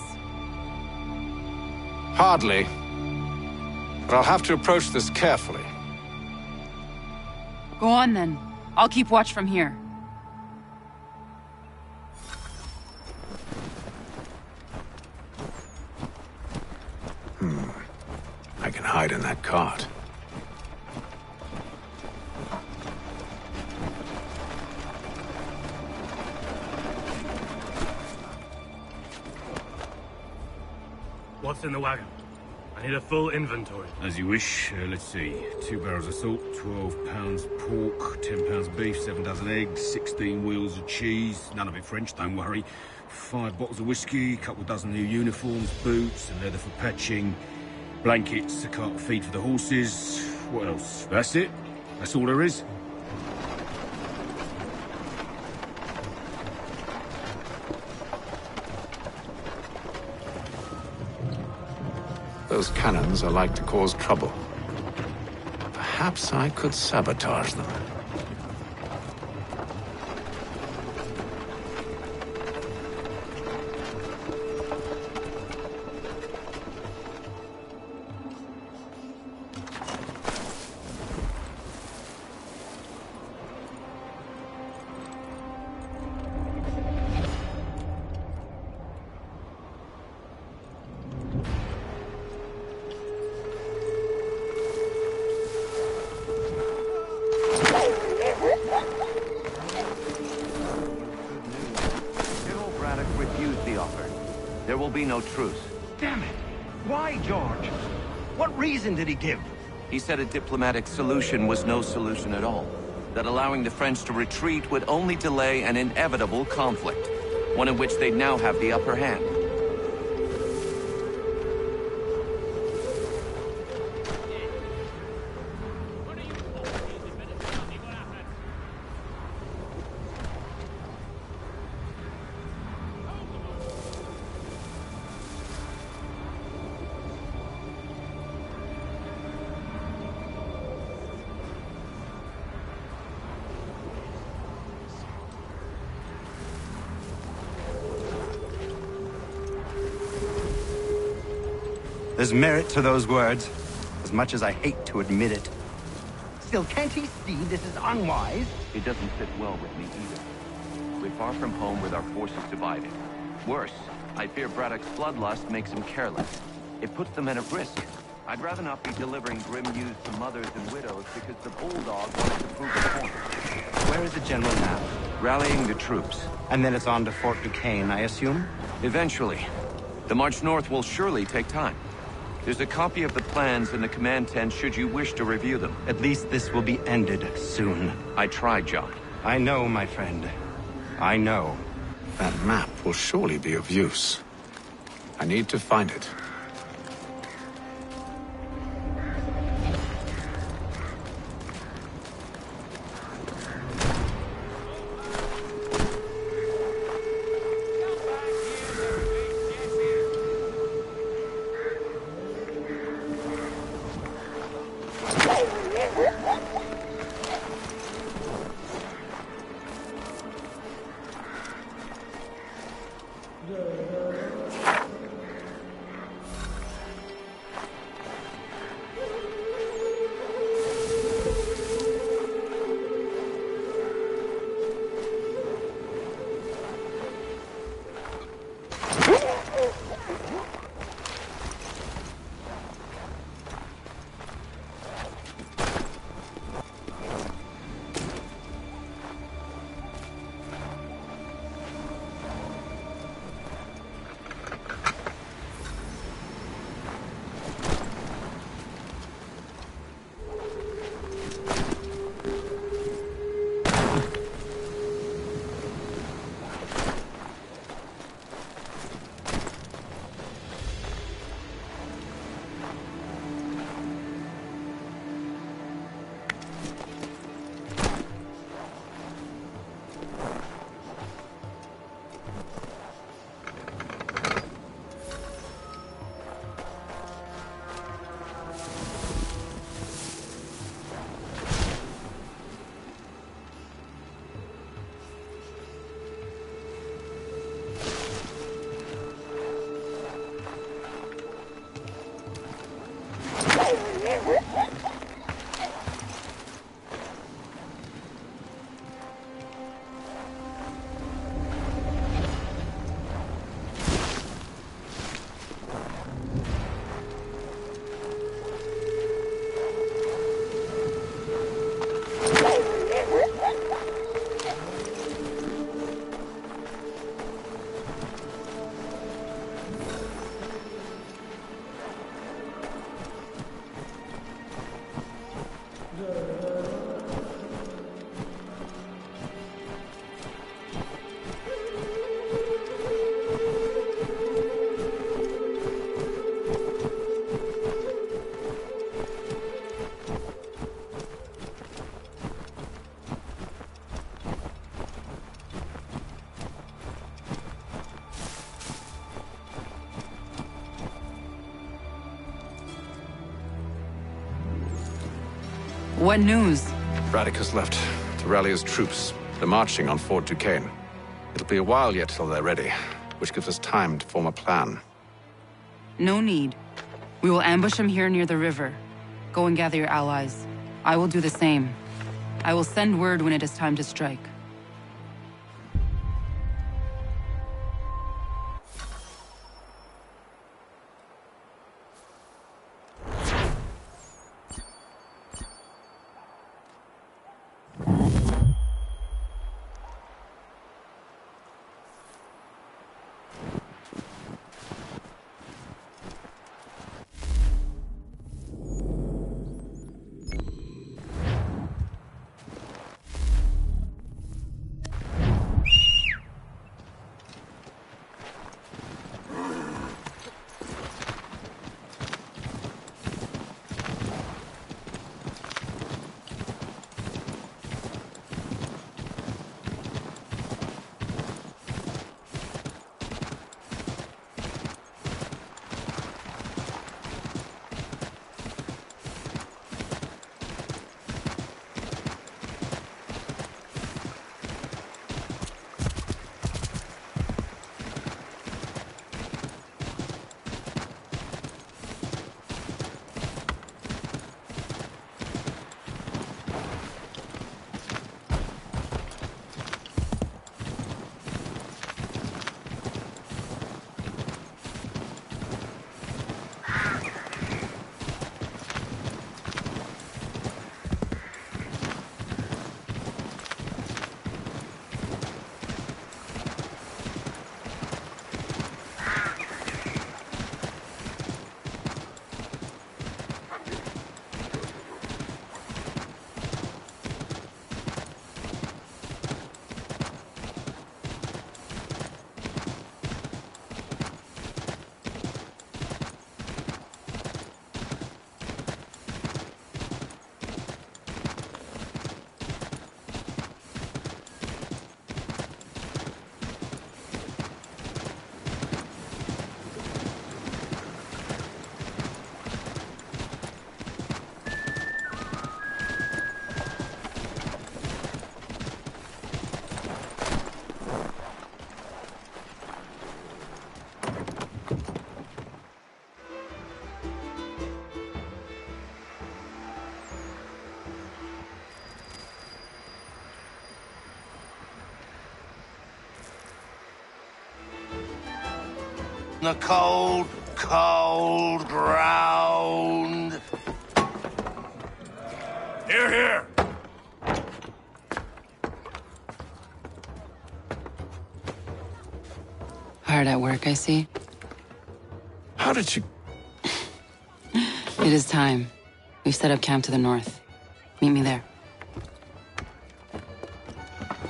Speaker 7: Hardly. But I'll have to approach this carefully.
Speaker 14: Go on then. I'll keep watch from here.
Speaker 19: I can hide in that cart.
Speaker 6: What's in the wagon? I need a full inventory.
Speaker 13: As you wish. Let's see. 2 barrels of salt, 12 pounds pork, 10 pounds beef, 7 dozen eggs, 16 wheels of cheese. None of it French, don't worry. 5 bottles of whiskey, a couple dozen new uniforms, boots, and leather for patching, blankets, a cart of feed for the horses. What else? That's it. That's all there is.
Speaker 19: Those cannons are like to cause trouble. Perhaps I could sabotage them.
Speaker 15: No truce.
Speaker 17: Damn it! Why, George? What reason did he give?
Speaker 15: He said a diplomatic solution was no solution at all. That allowing the French to retreat would only delay an inevitable conflict, one in which they'd now have the upper hand.
Speaker 5: There's merit to those words, as much as I hate to admit it.
Speaker 17: Still, can't he see this is unwise?
Speaker 15: It doesn't sit well with me either. We're far from home with our forces divided. Worse, I fear Braddock's bloodlust makes him careless. It puts the men at risk. I'd rather not be delivering grim news to mothers and widows because the bulldog wanted to prove a point.
Speaker 5: Where is the general now?
Speaker 15: Rallying the troops.
Speaker 5: And then it's on to Fort Duquesne, I assume?
Speaker 15: Eventually. The march north will surely take time. There's a copy of the plans in the command tent should you wish to review them.
Speaker 5: At least this will be ended soon.
Speaker 15: I tried, John.
Speaker 5: I know, my friend. I know.
Speaker 19: That map will surely be of use. I need to find it.
Speaker 14: What news?
Speaker 7: Braddock has left to rally his troops. They're marching on Fort Duquesne. It'll be a while yet till they're ready, which gives us time to form a plan.
Speaker 14: No need. We will ambush him here near the river. Go and gather your allies. I will do the same. I will send word when it is time to strike.
Speaker 1: The cold, cold ground.
Speaker 2: Here, here.
Speaker 14: Hard at work, I see.
Speaker 7: How did you...
Speaker 14: It is time. We've set up camp to the north. Meet me there.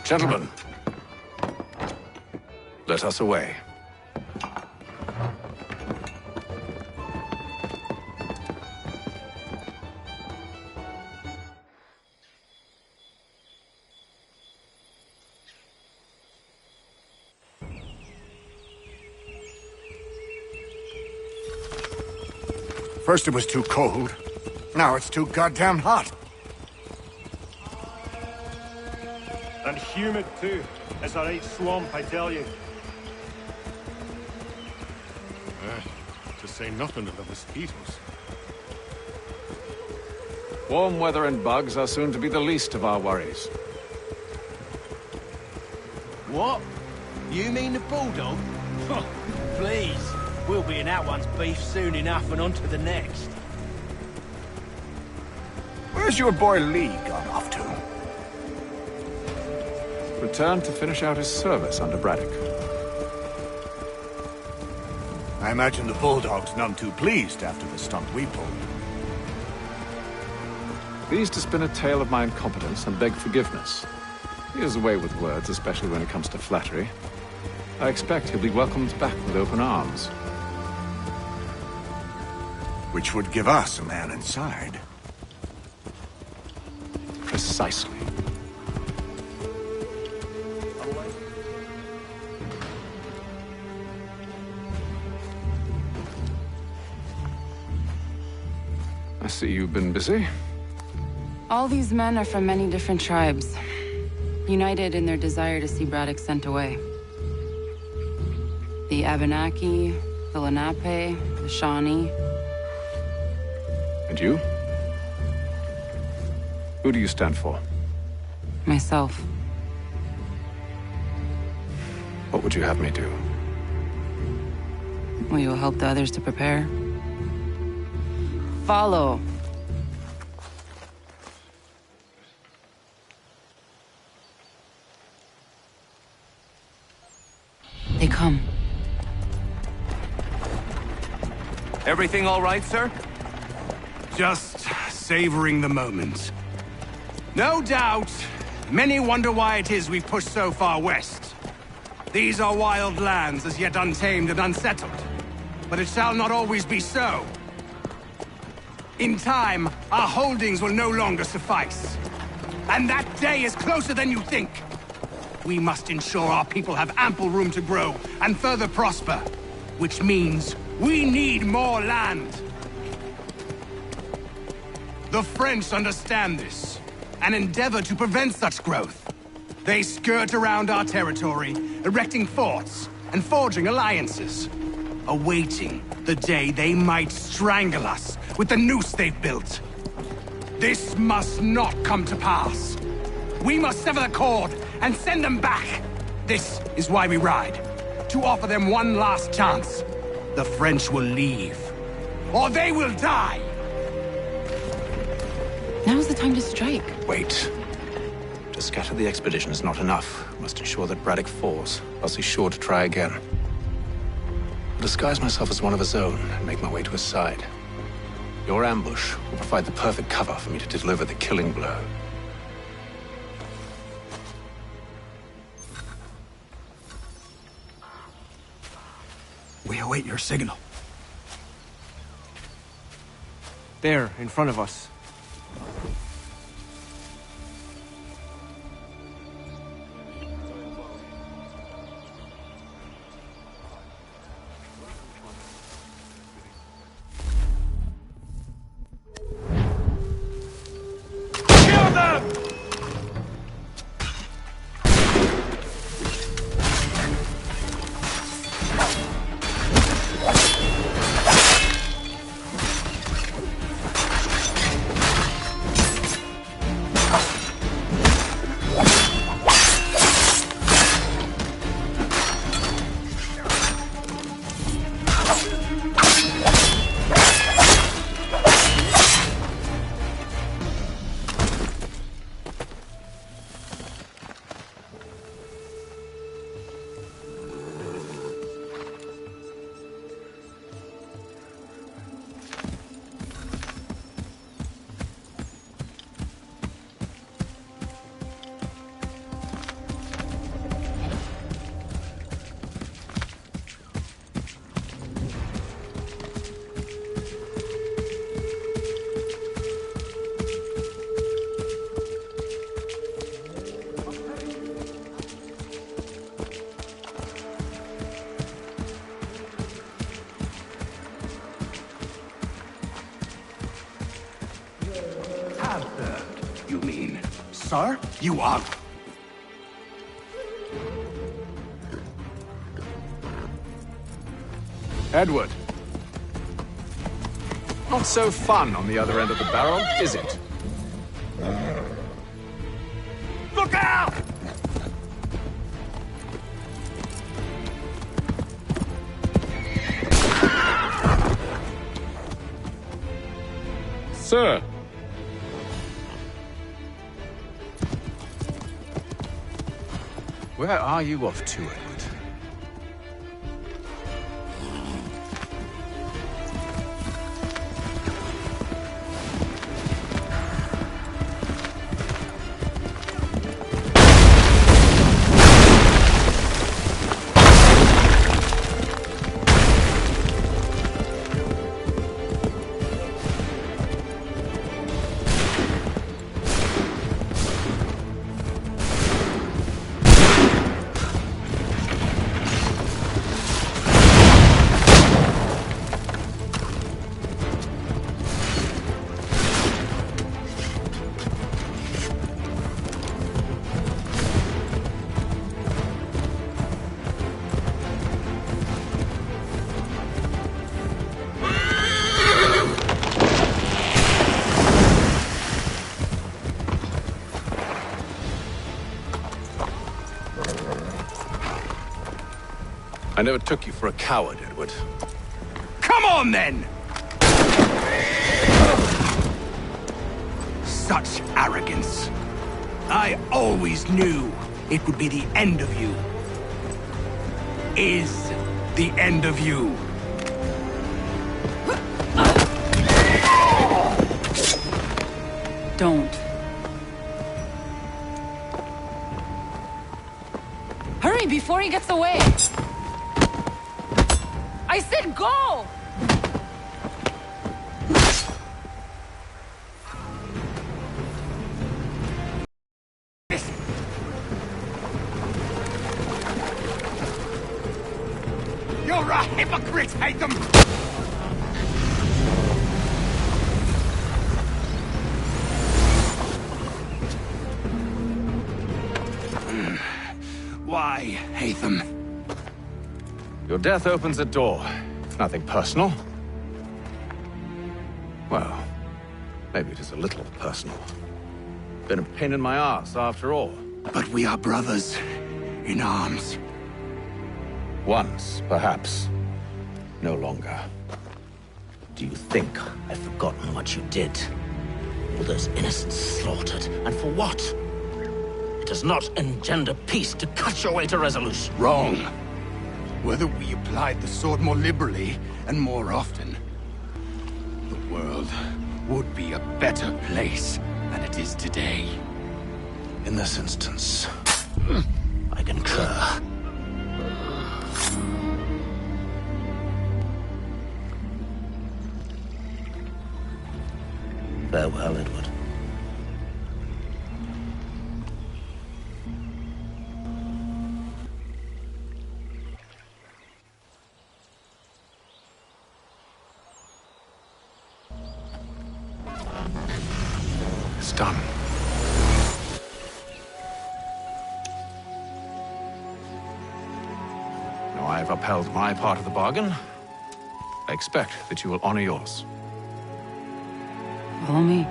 Speaker 7: Gentlemen, let us away.
Speaker 18: First it was too cold. Now it's too goddamn hot.
Speaker 2: And humid too. It's a right swamp, I tell you.
Speaker 10: To say nothing of the mosquitoes.
Speaker 7: Warm weather and bugs are soon to be the least of our worries.
Speaker 6: What? You mean the bulldog? Please. We'll be in that one's beef soon enough and on to the next.
Speaker 18: Where's your boy Lee gone off to?
Speaker 7: Returned to finish out his service under Braddock.
Speaker 18: I imagine the bulldog's none too pleased after the stunt we pulled.
Speaker 7: Pleased to spin a tale of my incompetence and beg forgiveness. He has a way with words, especially when it comes to flattery. I expect he'll be welcomed back with open arms.
Speaker 18: Which would give us a man inside.
Speaker 7: Precisely. I see you've been busy.
Speaker 14: All these men are from many different tribes, united in their desire to see Braddock sent away. The Abenaki, the Lenape, the Shawnee.
Speaker 7: And you? Who do you stand for?
Speaker 14: Myself.
Speaker 7: What would you have me do?
Speaker 14: Will you help the others to prepare? Follow. They come.
Speaker 18: Everything all right, sir?
Speaker 5: Just savoring the moment. No doubt, many wonder why it is we've pushed so far west. These are wild lands, as yet untamed and unsettled. But it shall not always be so. In time, our holdings will no longer suffice. And that day is closer than you think. We must ensure our people have ample room to grow and further prosper. Which means we need more land. The French understand this, and endeavor to prevent such growth. They skirt around our territory, erecting forts and forging alliances, awaiting the day they might strangle us with the noose they've built. This must not come to pass. We must sever the cord and send them back. This is why we ride, to offer them one last chance. The French will leave, or they will die.
Speaker 14: Now's the time to strike.
Speaker 19: Wait. To scatter the expedition is not enough. We must ensure that Braddock falls, else he's sure to try again. I'll disguise myself as one of his own and make my way to his side. Your ambush will provide the perfect cover for me to deliver the killing blow.
Speaker 5: We await your signal.
Speaker 6: There, in front of us.
Speaker 2: Kill them!
Speaker 5: You mean, sir? You are...
Speaker 7: Edward. Not so fun on the other end of the barrel, is it?
Speaker 2: Look out!
Speaker 3: Sir!
Speaker 19: Where are you off to, Edward?
Speaker 7: I never took you for a coward, Edward.
Speaker 5: Come on, then! Such arrogance. I always knew it would be the end of you. Is the end of you.
Speaker 14: Don't. Hurry before he gets away! I said go!
Speaker 5: You're a hypocrite, Hatham! Why, Hatham?
Speaker 7: Your death opens a door. It's nothing personal. Well, maybe it is a little personal. Been a pain in my ass, after all.
Speaker 5: But we are brothers in arms.
Speaker 7: Once, perhaps. No longer.
Speaker 4: Do you think I've forgotten what you did? All those innocents slaughtered, and for what? It does not engender peace to cut your way to resolution.
Speaker 5: Wrong. Whether we applied the sword more liberally and more often, the world would be a better place than it is today.
Speaker 19: In this instance,
Speaker 4: I concur. Farewell, Edward.
Speaker 19: It's done.
Speaker 7: Now I have upheld my part of the bargain. I expect that you will honor yours.
Speaker 14: Follow me.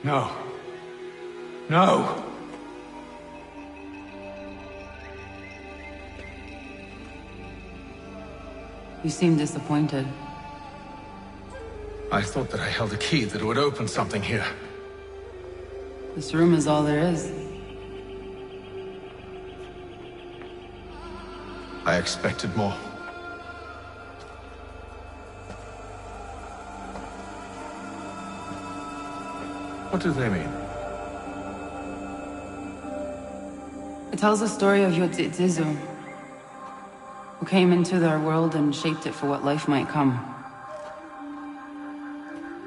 Speaker 19: No. No!
Speaker 14: You seem disappointed.
Speaker 19: I thought that I held a key that would open something here.
Speaker 14: This room is all there is.
Speaker 19: I expected more. What do they mean?
Speaker 14: It tells the story of Yotizu, who came into their world and shaped it for what life might come.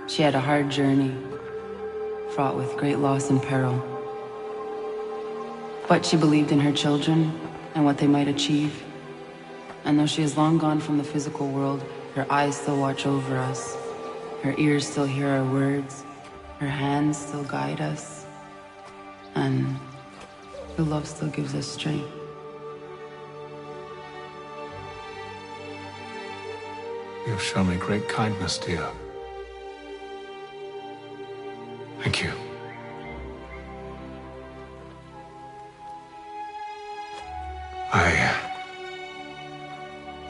Speaker 14: She had a hard journey, fraught with great loss and peril. But she believed in her children and what they might achieve. And though she is long gone from the physical world, her eyes still watch over us. Her ears still hear our words. Her hands still guide us. And her love still gives us strength.
Speaker 19: You've shown me great kindness, dear. Thank you.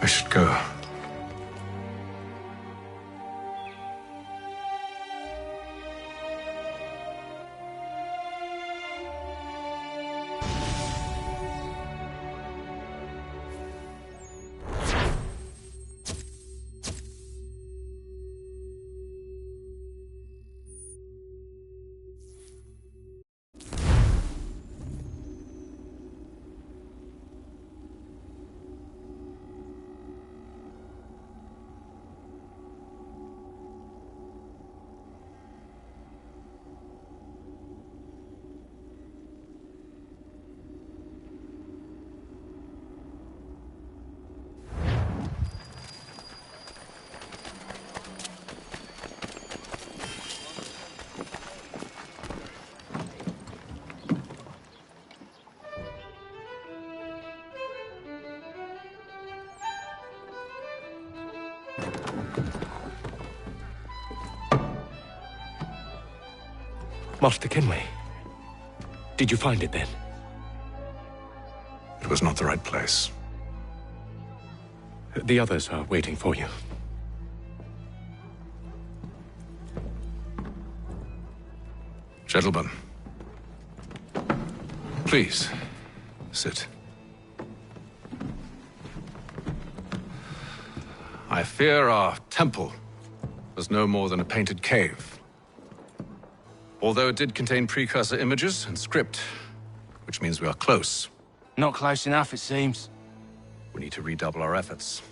Speaker 19: I should go.
Speaker 3: Master Kenway. Did you find it then?
Speaker 19: It was not the right place.
Speaker 3: The others are waiting for you.
Speaker 19: Gentlemen, please, sit. I fear our temple was no more than a painted cave. Although it did contain precursor images and script, which means we are close.
Speaker 6: Not close enough, it seems.
Speaker 19: We need to redouble our efforts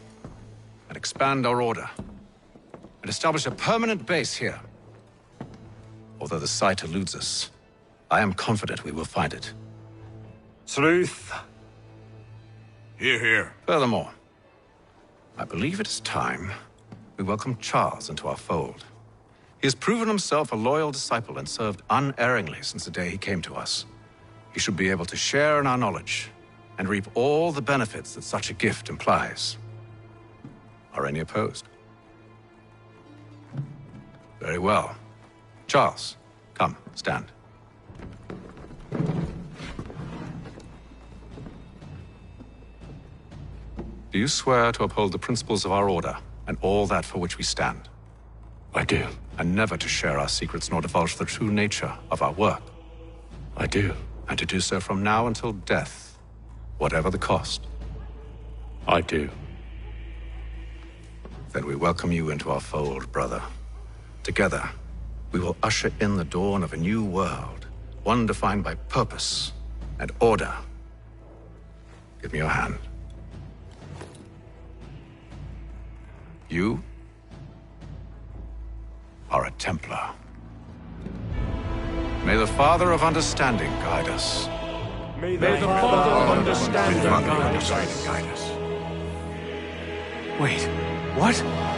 Speaker 19: and expand our order and establish a permanent base here. Although the site eludes us, I am confident we will find it.
Speaker 23: Truth.
Speaker 10: Hear, hear.
Speaker 19: Furthermore, I believe it is time we welcome Charles into our fold. He has proven himself a loyal disciple and served unerringly since the day he came to us. He should be able to share in our knowledge and reap all the benefits that such a gift implies. Are any opposed? Very well. Charles, come, stand. Do you swear to uphold the principles of our order and all that for which we stand?
Speaker 3: I do.
Speaker 19: And never to share our secrets nor divulge the true nature of our work?
Speaker 3: I do.
Speaker 19: And to do so from now until death, whatever the cost?
Speaker 3: I do.
Speaker 19: Then we welcome you into our fold, brother. Together, we will usher in the dawn of a new world, one defined by purpose and order. Give me your hand. You are a Templar. May the Father of Understanding guide us.
Speaker 2: May the Father of Understanding guide us.
Speaker 5: Wait, what?